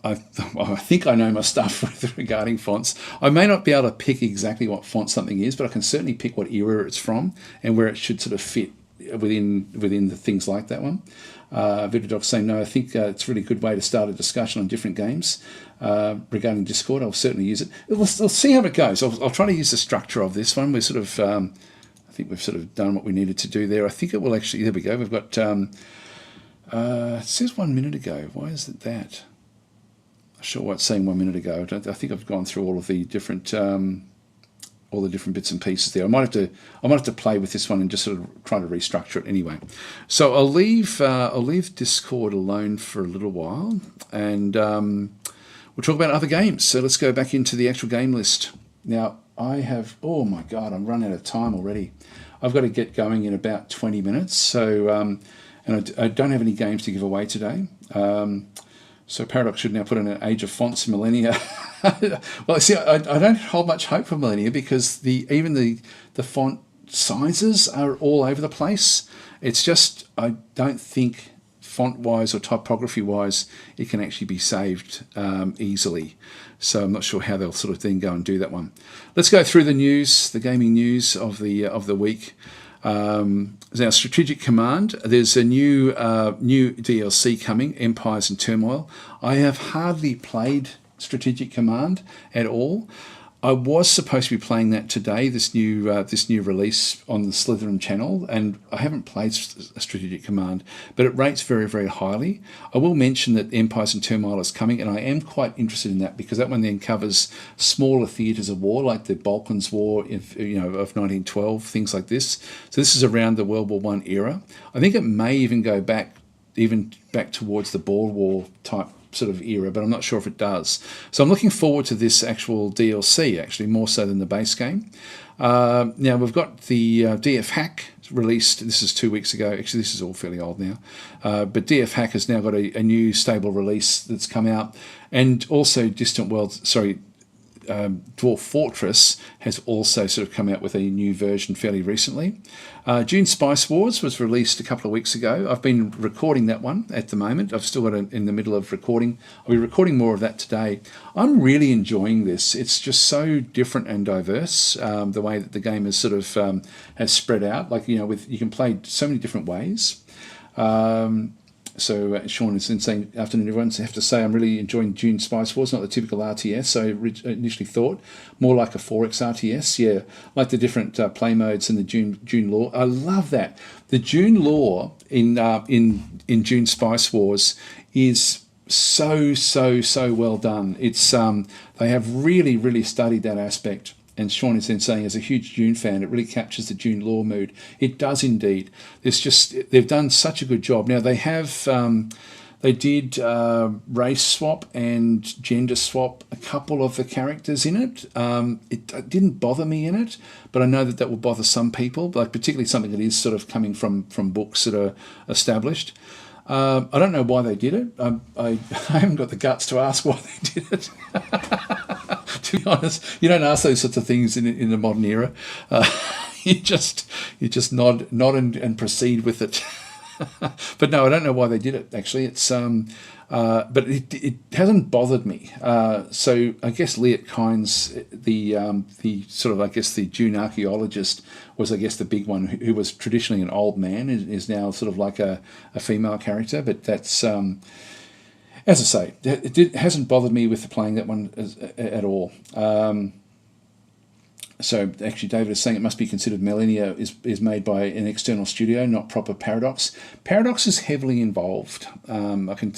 I think I know my stuff regarding fonts. I may not be able to pick exactly what font something is, but I can certainly pick what era it's from and where it should sort of fit within the things like that one. Vidodoc's saying, no, I think it's a really good way to start a discussion on different games. Regarding Discord, I'll certainly use it. We'll see how it goes. I'll try to use the structure of this one. We're sort of, I think we've sort of done what we needed to do there. I think it will actually, there we go. We've got, it says 1 minute ago. Why is it that? I'm not sure what it's saying 1 minute ago. I think I've gone through all the different bits and pieces there. I might have to play with this one and just sort of try to restructure it anyway. So I'll leave Discord alone for a little while, and we'll talk about other games. So let's go back into the actual game list. Now, oh my God, I'm running out of time already. I've got to get going in about 20 minutes. So, and I don't have any games to give away today. So Paradox should now put in an Age of Fonts Millennia. Well, see, I don't hold much hope for Millennia because even the font sizes are all over the place. It's just, I don't think font-wise or typography-wise it can actually be saved easily. So I'm not sure how they'll sort of then go and do that one. Let's go through the news, the gaming news of the week. Now, Strategic Command. There's a new DLC coming, Empires in Turmoil. I have hardly played Strategic Command at all. I was supposed to be playing that today, this new release on the Slytherin channel, and I haven't played Strategic Command, but it rates very, very highly. I will mention that Empires in Turmoil is coming, and I am quite interested in that because that one then covers smaller theatres of war, like the Balkans War, of 1912, things like this. So this is around the World War I era. I think it may even go back towards the Boer War type sort of era, but I'm not sure if it does. So I'm looking forward to this actual DLC, actually, more so than the base game. Now, we've got the DF Hack released. This is 2 weeks ago. Actually, this is all fairly old now. But DF Hack has now got a new stable release that's come out. And also Dwarf Fortress has also sort of come out with a new version fairly recently. Dune Spice Wars was released a couple of weeks ago. I've been recording that one at the moment. I've still got it in the middle of recording. I'll be recording more of that today. I'm really enjoying this. It's just so different and diverse, the way that the game is sort of has spread out. Like, you can play so many different ways. So Sean is saying, afternoon everyone. So I have to say I'm really enjoying Dune Spice Wars, not the typical RTS. So I initially thought more like a 4X RTS. Yeah, like the different play modes and the Dune lore. I love that. The Dune lore in Dune Spice Wars is so well done. It's they have really studied that aspect. And Sean is then saying, as a huge Dune fan, it really captures the Dune lore mood. It does indeed. They've done such a good job. Now they did race swap and gender swap a couple of the characters in it. It didn't bother me in it, but I know that will bother some people, like particularly something that is sort of coming from books that are established. I don't know why they did it. I haven't got the guts to ask why they did it. To be honest, you don't ask those sorts of things in the modern era. You just nod and proceed with it. But no, I don't know why they did it. Actually, it's but it hasn't bothered me. So I guess Liet Kynes, the sort of the Dune archaeologist, was the big one who was traditionally an old man, is now sort of like a female character. But that's as I say, it hasn't bothered me with playing that one at all. So actually, David is saying it must be considered Millennia is made by an external studio, not proper Paradox. Paradox is heavily involved. I can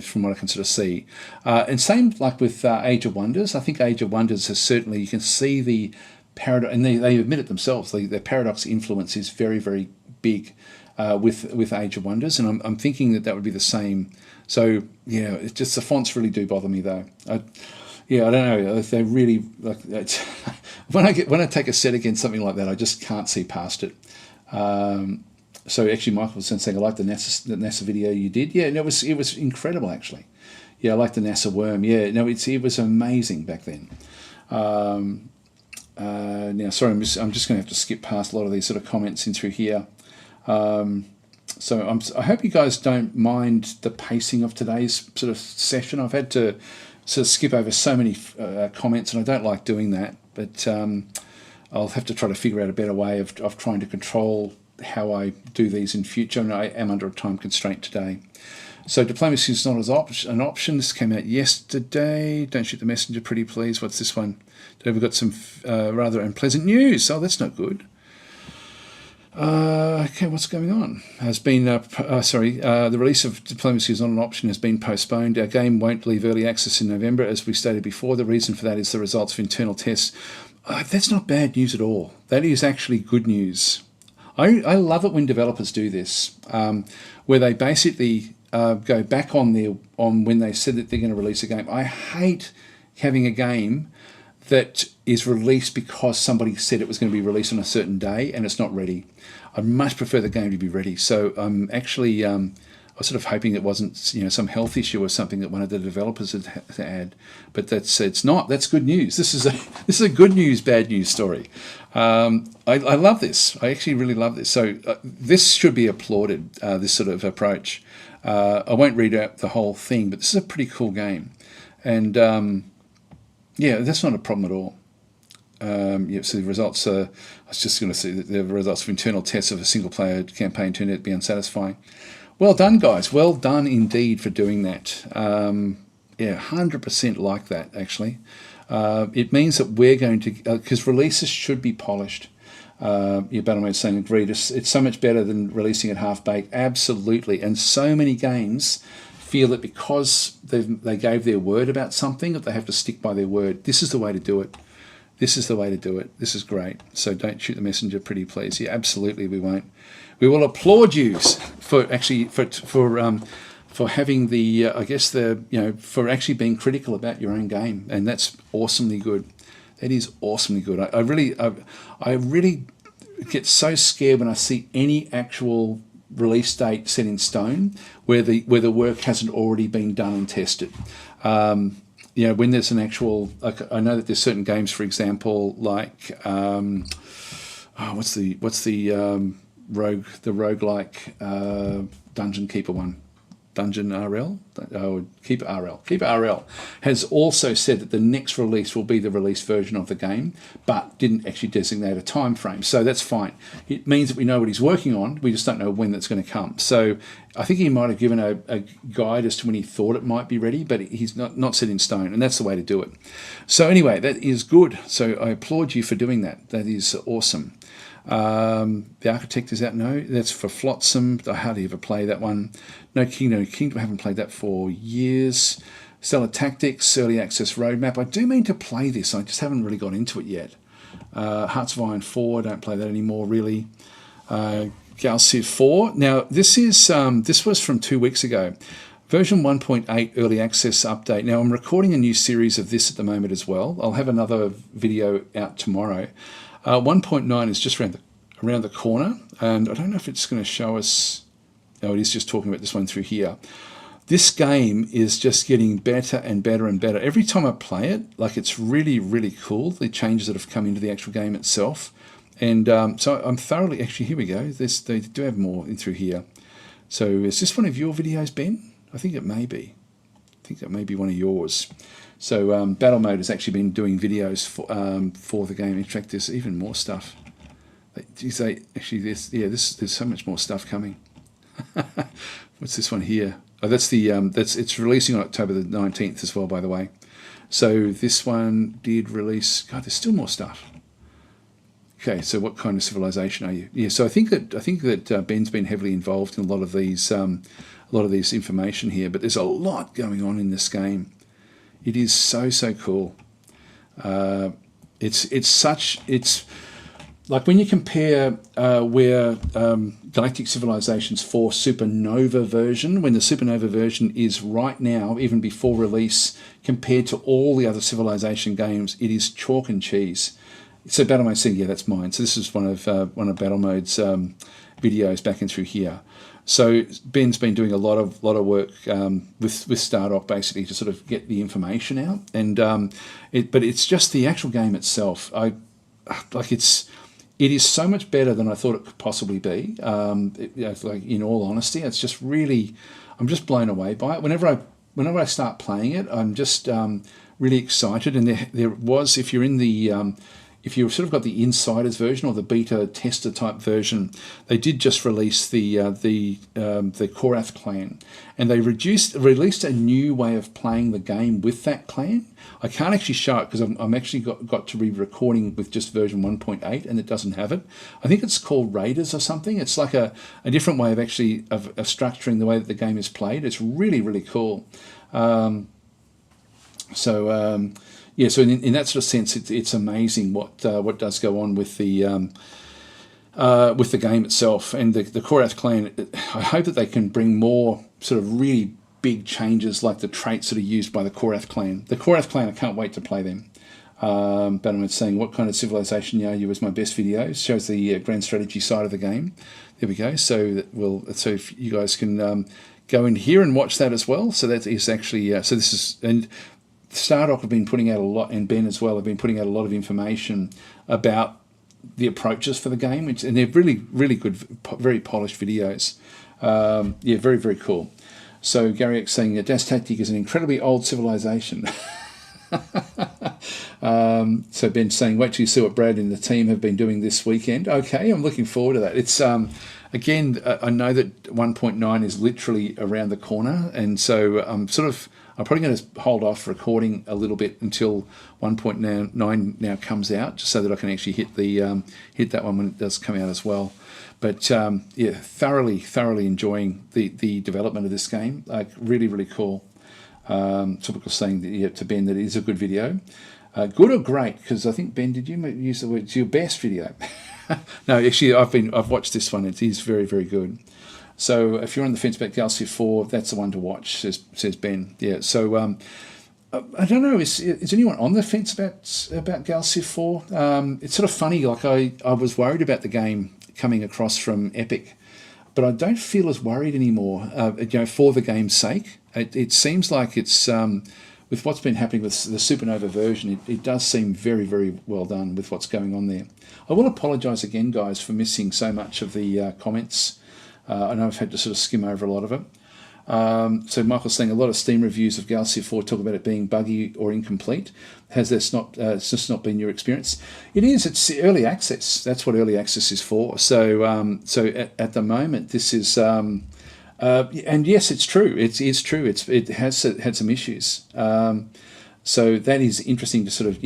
from what I can sort of see, and same like with Age of Wonders. I think Age of Wonders has certainly, you can see the Paradox, and they admit it themselves. The Paradox influence is very big with Age of Wonders, and I'm thinking that would be the same. So yeah, it's just the fonts really do bother me though. I don't know if they really like that. when I take a set against something like that, I just can't see past it. So actually, Michael was saying I like the NASA video you did. Yeah, no, it was incredible actually. Yeah, I like the NASA worm. Yeah, no, it was amazing back then. Now, sorry, I'm just going to have to skip past a lot of these sort of comments in through here. So I hope you guys don't mind the pacing of today's sort of session. I've had to sort of skip over so many comments, and I don't like doing that. But I'll have to try to figure out a better way of trying to control how I do these in future, and I am under a time constraint today. So diplomacy is not an option. This came out yesterday. Don't shoot the messenger, pretty please. What's this one? We've got some rather unpleasant news. Oh, that's not good. Okay, what's going on? Has been the release of Diplomacy is not an option has been postponed. Our game won't leave early access in November, as we stated before. The reason for that is the results of internal tests. That's not bad news at all. That is actually good news. I love it when developers do this, where they basically go back on when they said that they're going to release a game. I hate having a game that is released because somebody said it was going to be released on a certain day and it's not ready. I'd much prefer the game to be ready. So I'm actually, I was sort of hoping it wasn't, some health issue or something that one of the developers had, but it's not. That's good news. This is a good news, bad news story. I love this. I actually really love this. So this should be applauded. This sort of approach. I won't read out the whole thing, but this is a pretty cool game, and yeah, that's not a problem at all. So the results I was just going to say that the results of internal tests of a single-player campaign turned out to be unsatisfying. Well done, guys. Well done indeed for doing that. 100% like that, actually. It means that we're going to, because releases should be polished. Battlemate saying agreed. It's so much better than releasing it half-baked. Absolutely. And so many games feel that because they gave their word about something, that they have to stick by their word. This is the way to do it. This is the way to do it. This is great. So don't shoot the messenger, pretty please. Yeah, absolutely, we won't. We will applaud you for having the for actually being critical about your own game, and that's awesomely good. That is awesomely good. I really get so scared when I see any actual release date set in stone where the work hasn't already been done and tested. When there's an actual, like, I know that there's certain games, for example, like what's the roguelike Dungeon Keeper one? Dungeon RL, or Keeper RL, has also said that the next release will be the release version of the game, but didn't actually designate a time frame. So that's fine. It means that we know what he's working on. We just don't know when that's going to come. So I think he might have given a guide as to when he thought it might be ready, but he's not set in stone, and that's the way to do it. So anyway, that is good. So I applaud you for doing that. That is awesome. The Architect is out. No, that's for Flotsam. I hardly ever play that one. No Kingdom. I haven't played that for years. Stellar Tactics, Early Access Roadmap. I do mean to play this. I just haven't really got into it yet. Hearts of Iron 4. I don't play that anymore, really. Galciv 4. Now, this was from 2 weeks ago. Version 1.8 Early Access Update. Now, I'm recording a new series of this at the moment as well. I'll have another video out tomorrow. 1.9 is just around the corner, and I don't know if it's going to show us. No, it is just talking about this one through here. This game is just getting better and better and better. Every time I play it, like, it's really, really cool, the changes that have come into the actual game itself. And so I'm thoroughly, actually, here we go. They do have more in through here. So is this one of your videos, Ben? I think it may be. I think that may be one of yours. So Battle Mode has actually been doing videos for the game. In fact, there's even more stuff. There's so much more stuff coming. What's this one here? Oh, it's releasing on October the 19th as well, by the way. So this one did release. God, there's still more stuff. Okay, so what kind of civilization are you? Yeah, so I think that Ben's been heavily involved in a lot of these information here, but there's a lot going on in this game. It is so cool. It's like when you compare where Galactic Civilizations 4 Supernova version, when the Supernova version is right now, even before release, compared to all the other Civilization games, it is chalk and cheese. So Battle Mode saying, yeah, that's mine. So this is one of Battle Mode's videos back in through here. So Ben's been doing a lot of work with Stardock, basically, to sort of get the information out, and but it's just the actual game itself. It is so much better than I thought it could possibly be. Like, in all honesty, it's just really, I'm just blown away by it. Whenever I start playing it, I'm just really excited. And there was, if you're in the if you've sort of got the insiders version or the beta tester type version, they did just release the Korath clan, and they released a new way of playing the game with that clan. I can't actually show it because I'm actually got to be recording with just version 1.8, and it doesn't have it. I think it's called Raiders or something. It's like a different way of actually of structuring the way that the game is played. It's really cool. Yeah, so in that sort of sense, it's amazing what does go on with the game itself. And the Korath clan, I hope that they can bring more sort of really big changes like the traits that are used by the Korath clan. The Korath clan, I can't wait to play them. Battlman's saying, what kind of civilization are you, was my best video. Shows the grand strategy side of the game. There we go. So if you guys can go in here and watch that as well. So that is actually, so this is, and Stardock have been putting out a lot, and Ben as well have been putting out a lot of information about the approaches for the game, and they're really good, very polished videos. Yeah, very cool. So Gary X saying that ChatTactic is an incredibly old civilization. So Ben's saying, wait till you see what Brad and the team have been doing this weekend. Okay, I'm looking forward to that. It's again, I know that 1.9 is literally around the corner, and so I'm probably going to hold off recording a little bit until 1.9 now comes out, just so that I can actually hit that one when it does come out as well. But yeah, thoroughly enjoying the development of this game. Like, really cool. Typical saying that, yeah, to Ben that it is a good video. Good or great? Because I think, Ben, did you use the word, it's your best video? No, actually, I've watched this one. It is very good. So if you're on the fence about Galciv 4, that's the one to watch, says Ben. Yeah. So I don't know. Is anyone on the fence about Galciv 4? It's sort of funny. Like, I was worried about the game coming across from Epic, but I don't feel as worried anymore. For the game's sake, it seems like it's with what's been happening with the Supernova version. It does seem very well done with what's going on there. I will apologise again, guys, for missing so much of the comments. I know I've had to sort of skim over a lot of it. So Michael's saying a lot of Steam reviews of Gal Civ 4 talk about it being buggy or incomplete. Has this not it's just not been your experience? It is. It's early access. That's what early access is for. So at the moment, this is. And yes, it's true. It is true. It has had some issues. So that is interesting to sort of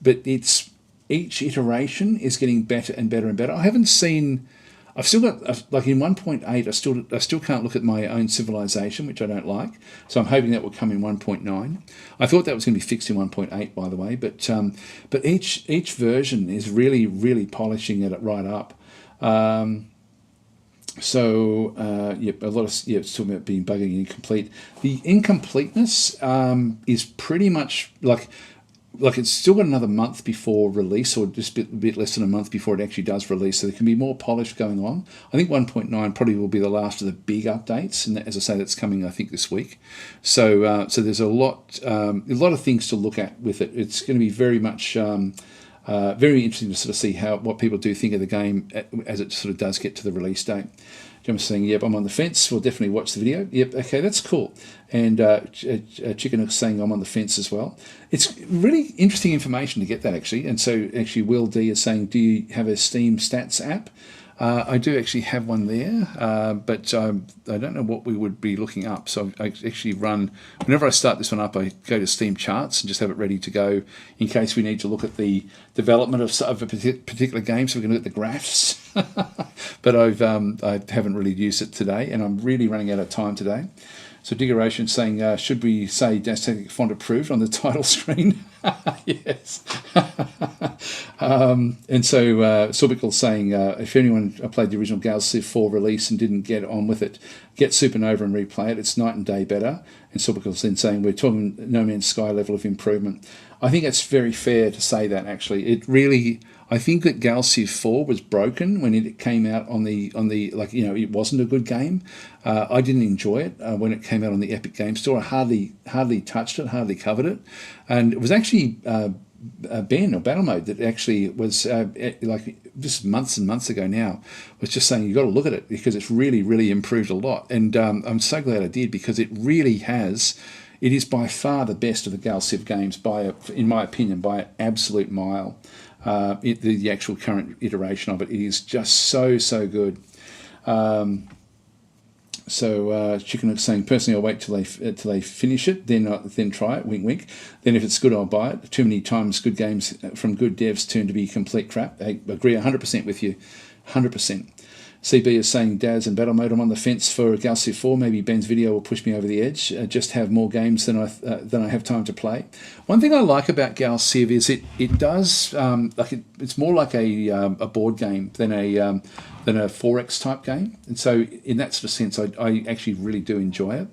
but it's each iteration is getting better and better and better. I haven't seen. I've still got like in 1.8. I still can't look at my own civilization, which I don't like. So I'm hoping that will come in 1.9. I thought that was going to be fixed in 1.8, by the way. But each version is really polishing it right up. A lot of it's talking about being buggy and incomplete. The incompleteness is pretty much like it's still got another month before release, or just a bit less than a month before it actually does release. So there can be more polish going on. I think 1.9 probably will be the last of the big updates, and as I say, that's coming I think this week. So there's a lot of things to look at with it. It's going to be very much. Very interesting to sort of see what people do think of the game as it sort of does get to the release date. Jim's saying, yep, I'm on the fence. We'll definitely watch the video. Yep, okay, that's cool. And Chicken is saying I'm on the fence as well. It's really interesting information to get that, actually. And so actually Will D is saying, do you have a Steam Stats app? I do actually have one there, but I don't know what we would be looking up. So I actually run, whenever I start this one up, I go to Steam Charts and just have it ready to go in case we need to look at the development of a particular game, so we can look at the graphs. But I haven't really used it today, and I'm really running out of time today. So Diggeration saying, should we say ChatTactic font approved on the title screen? Yes. And so Sorbical saying, if anyone played the original Gal Civ 4 release and didn't get on with it, get Supernova and replay it. It's night and day better. And Sorbical's then saying, we're talking No Man's Sky level of improvement. I think it's very fair to say that, actually. It really... I think that Gal Civ 4 was broken when it came out on the it wasn't a good game. I didn't enjoy it when it came out on the Epic Game Store. I hardly touched it, hardly covered it, and it was actually Ben or Battle Mode that actually was just months and months ago now was just saying you've got to look at it because it's really improved a lot, and I'm so glad I did because it really has. It is by far the best of the Gal Civ games in my opinion, by an absolute mile. The actual current iteration of it is just so good. Chicken is saying, personally, I'll wait till they finish it, then try it. Wink, wink. Then if it's good, I'll buy it. Too many times, good games from good devs turn to be complete crap. I agree 100% with you, 100%. CB is saying, Daz and Battle Mode, I'm on the fence for Gal Civ 4. Maybe Ben's video will push me over the edge. Just have more games than I have time to play. One thing I like about Gal Civ is it does it's more like a board game than a 4X type game, and so in that sort of sense, I actually really do enjoy it.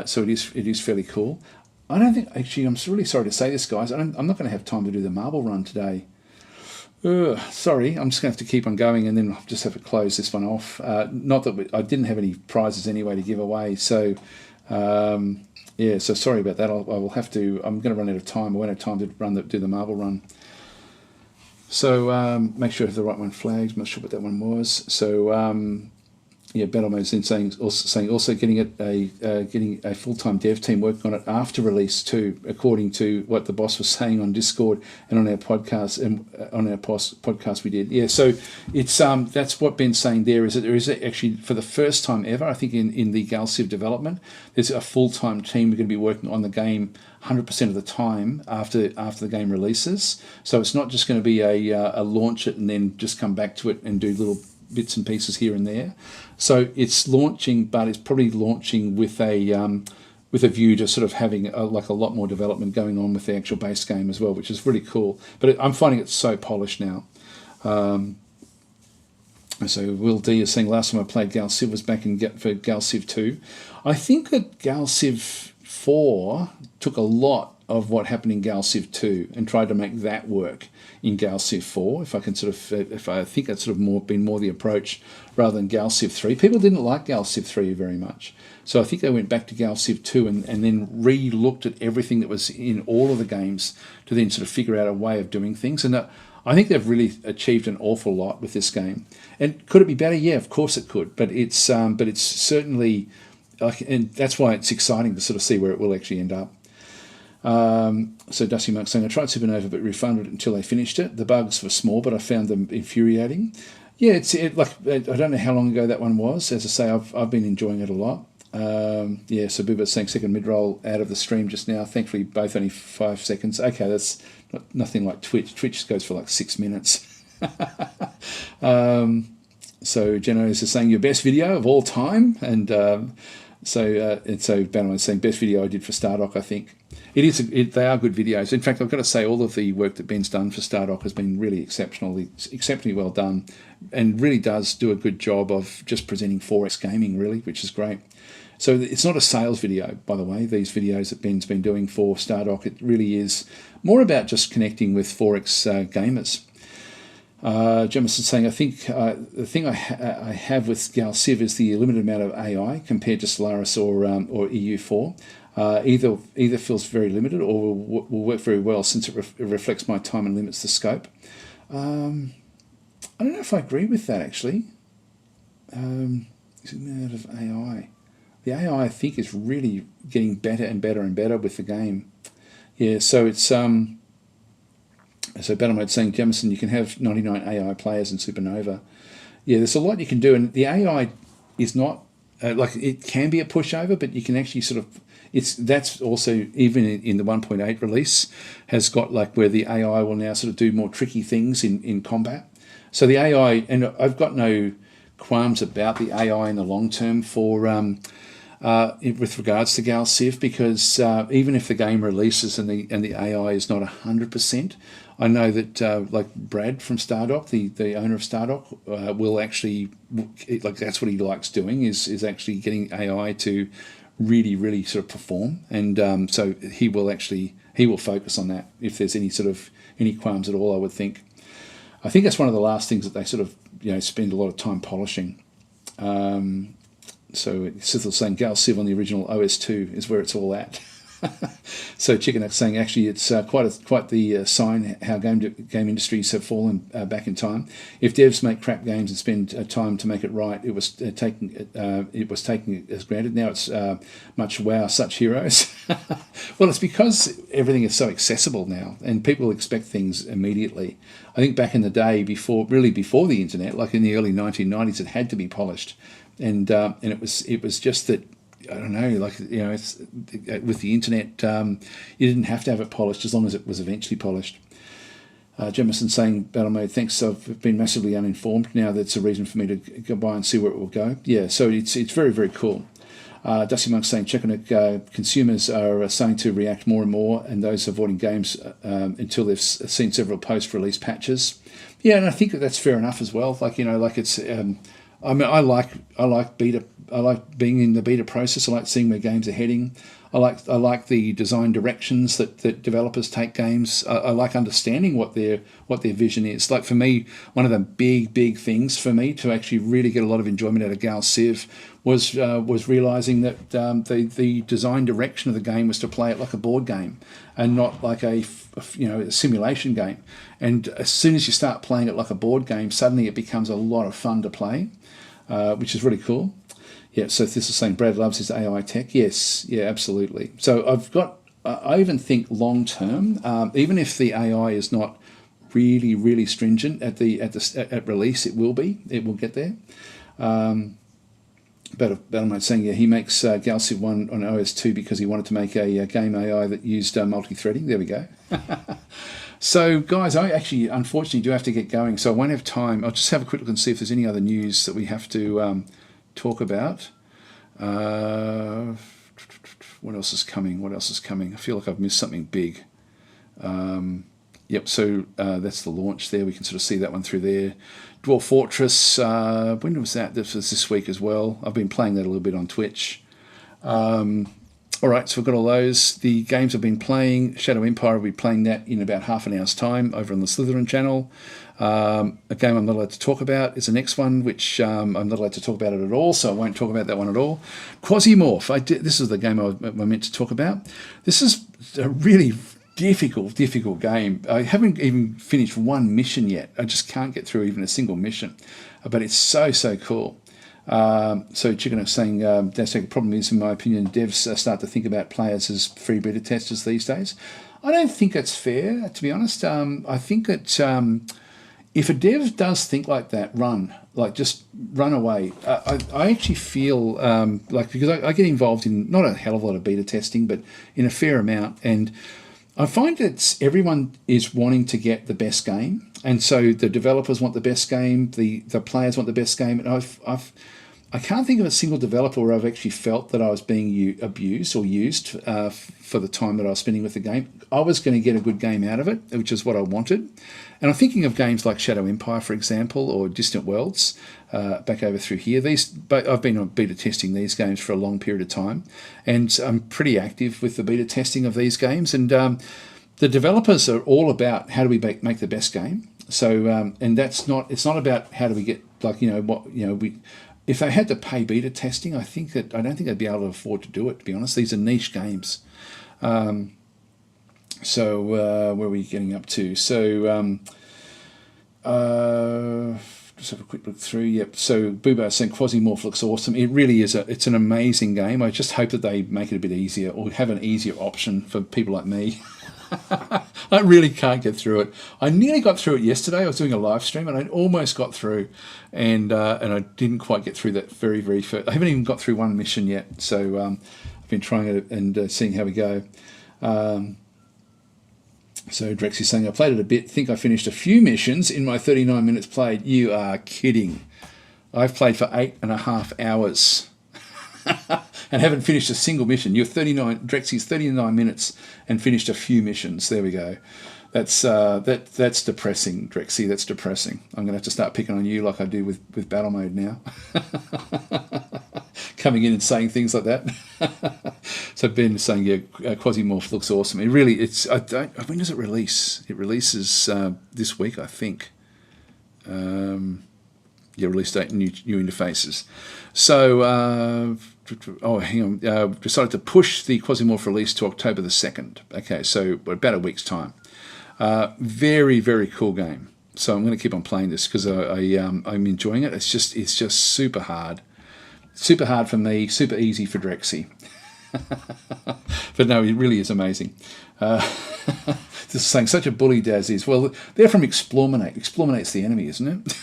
So it is fairly cool. I don't think actually. I'm really sorry to say this, guys. I'm not going to have time to do the marble run today. Sorry, I'm just going to have to keep on going and then I'll just have to close this one off. Not that I didn't have any prizes anyway to give away, so so sorry about that. I will have to. I'm going to run out of time. I won't have time to do the marble run. So make sure I have the right one flagged. I'm not sure what that one was. So Battle Mode is then saying getting a full-time dev team working on it after release too, according to what the boss was saying on Discord and on our podcast podcast we did. Yeah, so it's that's what Ben's saying there, is that there is actually for the first time ever, I think in the Gal Civ development, there's a full-time team going to be working on the game 100% of the time after the game releases. So it's not just going to be a launch it and then just come back to it and do little bits and pieces here and there. So it's launching, but it's probably launching with a view to sort of having a lot more development going on with the actual base game as well, which is really cool. But I'm finding it so polished now. So Will D is saying last time I played Gal Civ was back for Gal Civ 2. I think that Gal Civ 4 took a lot of what happened in Gal Civ 2 and tried to make that work in Gal Civ 4. If I think that's sort of been more the approach rather than Gal Civ 3. People didn't like Gal Civ 3 very much, so I think they went back to Gal Civ 2 and then re-looked at everything that was in all of the games to then sort of figure out a way of doing things. And I think they've really achieved an awful lot with this game. And could it be better? Yeah, of course it could. But it's certainly and that's why it's exciting to sort of see where it will actually end up. So Dusty Monk saying, I tried Supernova but refunded it until they finished it. The bugs were small, but I found them infuriating. Yeah, I don't know how long ago that one was. As I say, I've been enjoying it a lot. Yeah, so Boober's saying second mid-roll out of the stream just now. Thankfully, both only 5 seconds. Okay, that's nothing like Twitch. Twitch goes for like 6 minutes. So Genos is saying your best video of all time, and so Bannerman is saying best video I did for Stardock. I think they are good videos. In fact, I've got to say all of the work that Ben's done for Stardock has been really exceptionally well done, and really does do a good job of just presenting 4X gaming, really, which is great. So it's not a sales video, by the way, these videos that Ben's been doing for Stardock. It really is more about just connecting with 4X gamers. Jemison saying, I think the thing I have with Gal Civ is the limited amount of AI compared to Solaris or EU4. Either feels very limited or will work very well since it reflects my time and limits the scope. I don't know if I agree with that, actually. Is it out of AI? The AI, I think, is really getting better and better and better with the game. Yeah, so it's so Battlemode saying, Jemison, you can have 99 AI players in Supernova. Yeah, there's a lot you can do, and the AI is not it can be a pushover, but you can actually sort of that's also even in the 1.8 release has got like where the AI will now sort of do more tricky things in combat. So the AI, and I've got no qualms about the AI in the long term for with regards to Gal Civ, because even if the game releases and the AI is not 100%, I know that like Brad from Stardock, the owner of Stardock, will actually, like, that's what he likes doing is actually getting AI to really sort of perform, and so he will focus on that if there's any qualms at all. I would think. I think that's one of the last things that they sort of spend a lot of time polishing. So Sithel's saying Gal Civ on the original OS2 is where it's all at. So Chickenux saying actually it's quite the sign how game industries have fallen back in time. If devs make crap games and spend time to make it right, it was taken as granted. Now it's much wow, such heroes. Well, it's because everything is so accessible now, and people expect things immediately. I think back in the day, before the internet, like in the early 1990s, it had to be polished, and it was just that. I don't know, it's with the internet, you didn't have to have it polished as long as it was eventually polished. Jemison saying, Battle Mode, thanks, I've been massively uninformed. Now that's a reason for me to go by and see where it will go. Yeah, so it's very, very cool. Dusty Monk saying, consumers are starting to react more and more, and those avoiding games until they've seen several post-release patches. Yeah, and I think that's fair enough as well. It's... I mean, I like beta. I like being in the beta process. I like seeing where games are heading. I like the design directions that developers take games. I like understanding what their vision is. Like for me, one of the big things for me to actually really get a lot of enjoyment out of Gal Civ was realizing that the design direction of the game was to play it like a board game and not like a simulation game. And as soon as you start playing it like a board game, suddenly it becomes a lot of fun to play, which is really cool. Yeah, so this is saying Brad loves his AI tech. Yes, yeah, absolutely. So I even think long term, even if the AI is not really stringent at release, it will get there. Battlemate saying, yeah, he makes Gal Civ 1 on OS2 because he wanted to make a game AI that used multi-threading. There we go. So, guys, I actually, unfortunately, do have to get going, so I won't have time. I'll just have a quick look and see if there's any other news that we have to talk about. What else is coming? I feel like I've missed something big. Yep, so that's the launch there. We can sort of see that one through there. Dwarf Fortress, when was that? This was this week as well. I've been playing that a little bit on Twitch. All right, so we've got all those. The games I've been playing, Shadow Empire, I'll be playing that in about half an hour's time over on the Slytherin channel. A game I'm not allowed to talk about is the next one, which I'm not allowed to talk about it at all, so I won't talk about that one at all. Quasimorph, this is the game I meant to talk about. This is a really difficult game. I haven't even finished one mission yet. I just can't get through even a single mission, but it's so cool. So Chicken is saying, that's the problem is, in my opinion, devs start to think about players as free beta testers these days. I don't think that's fair, to be honest. I think that if a dev does think like that, just run away. I actually feel because I get involved in not a hell of a lot of beta testing, but in a fair amount, and I find that everyone is wanting to get the best game, and so the developers want the best game, the players want the best game, and I can't think of a single developer where I've actually felt that I was being abused or used for the time that I was spending with the game. I was going to get a good game out of it, which is what I wanted. And I'm thinking of games like Shadow Empire, for example, or Distant Worlds, back over through here. I've been on beta testing these games for a long period of time, and I'm pretty active with the beta testing of these games. And the developers are all about how do we make the best game. So, and it's not about how do we get if they had to pay beta testing, I don't think they'd be able to afford to do it, to be honest. These are niche games. So where are we getting up to? So just have a quick look through. Yep. So Boobo saying Quasimorph looks awesome. It really is. It's an amazing game. I just hope that they make it a bit easier, or have an easier option for people like me. I really can't get through it. I nearly got through it yesterday. I was doing a live stream and I almost got through, and I didn't quite get through that very first. I haven't even got through one mission yet. So I've been trying it and seeing how we go. So Drex is saying, I played it a bit, think I finished a few missions in my 39 minutes played. You are kidding. I've played for 8.5 hours and haven't finished a single mission. You're 39, Drexy's 39 minutes and finished a few missions. There we go. That's depressing, Drexy. That's depressing. I'm going to have to start picking on you like I do with battle mode now. Coming in and saying things like that. So Ben is saying, yeah, Quasimorph looks awesome. It really, when does it release? It releases this week, I think. Release date, new interfaces. So, hang on. Decided to push the Quasimorph release to October the 2nd. Okay, so about a week's time. Very, very cool game. So I'm going to keep on playing this because I'm enjoying it. It's just super hard. Super hard for me, super easy for Drexy. But no, it really is amazing. This is saying, such a bully Daz is. Well, they're from Explorminate. Explorminate's the enemy, isn't it?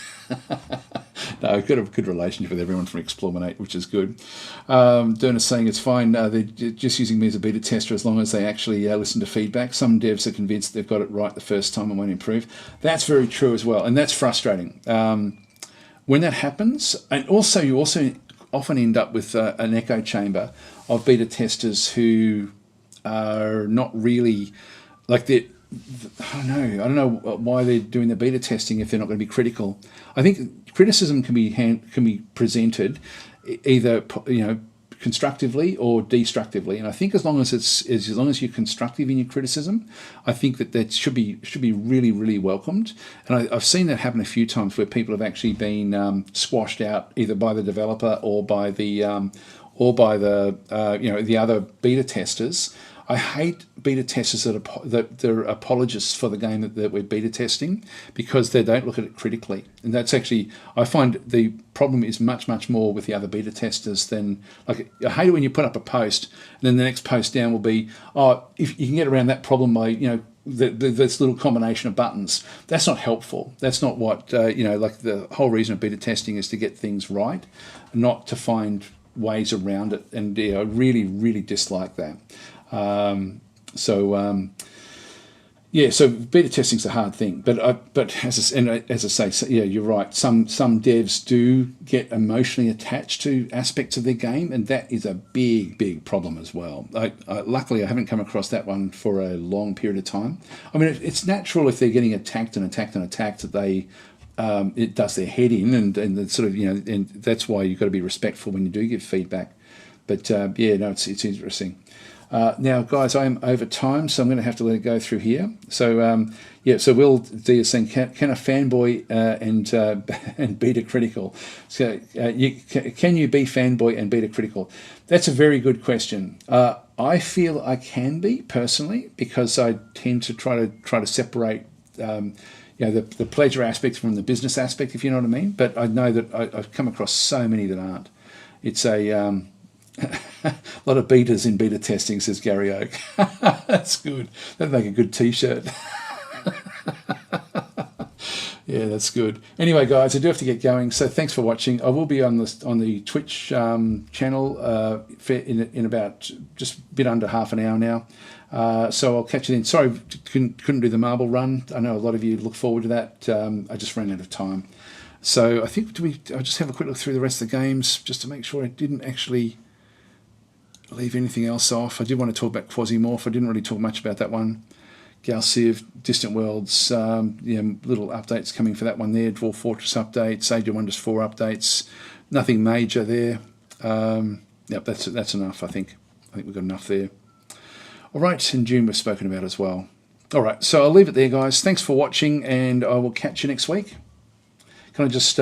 No, I've got a good relationship with everyone from Explorminate, which is good. Derna's saying it's fine. They're just using me as a beta tester as long as they actually listen to feedback. Some devs are convinced they've got it right the first time and won't improve. That's very true as well, and that's frustrating. When that happens, and also you often end up with an echo chamber of beta testers who are not really like they. I don't know why they're doing the beta testing if they're not going to be critical. I think criticism can be presented either constructively or destructively, and I think as long as you're constructive in your criticism, I think that should be really, really welcomed. And I've seen that happen a few times where people have actually been squashed out either by the developer or by the the other beta testers. I hate beta testers that they're apologists for the game that we're beta testing because they don't look at it critically. And that's actually, I find the problem is much, much more with the other beta testers than, like, I hate it when you put up a post and then the next post down will be, if you can get around that problem by, this little combination of buttons. That's not helpful. That's not what, like the whole reason of beta testing is to get things right, not to find ways around it. And I really, really dislike that. So beta testing is a hard thing, but as I say, you're right. Some devs do get emotionally attached to aspects of their game, and that is a big problem as well. Luckily, I haven't come across that one for a long period of time. I mean, it's natural if they're getting attacked that they it does their head in, and sort of and that's why you've got to be respectful when you do give feedback. But it's interesting. Now, guys, I am over time, so I'm going to have to let it go through here. So, so Will D is saying, can a fanboy and beta critical? So, can you be fanboy and beta critical? That's a very good question. I feel I can be personally because I tend to try to separate. the pleasure aspect from the business aspect, if you know what I mean. But I know that I've come across so many that aren't. It's a a lot of betas in beta testing, says Gary Oak. That's good. That'd make a good T-shirt. Yeah, that's good. Anyway, guys, I do have to get going, so thanks for watching. I will be on the Twitch channel in about just a bit under half an hour now. So I'll catch you then. Sorry, couldn't do the marble run. I know a lot of you look forward to that. I just ran out of time. So I think I'll just have a quick look through the rest of the games just to make sure I didn't actually leave anything else off. I did want to talk about Quasimorph. I didn't really talk much about that one. Galciv, Distant Worlds, little updates coming for that one there. Dwarf Fortress updates, Age of Wonders 4 updates. Nothing major there. Yep, that's enough, I think. I think we've got enough there. All right, and June we've spoken about as well. All right, so I'll leave it there, guys. Thanks for watching, and I will catch you next week. Can I just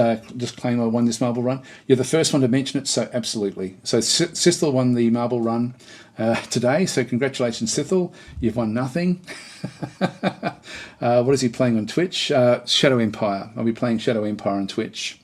claim I won this marble run? You're the first one to mention it, so absolutely. So Sithel won the marble run today, so congratulations, Sithel. You've won nothing. What is he playing on Twitch? Shadow Empire. I'll be playing Shadow Empire on Twitch.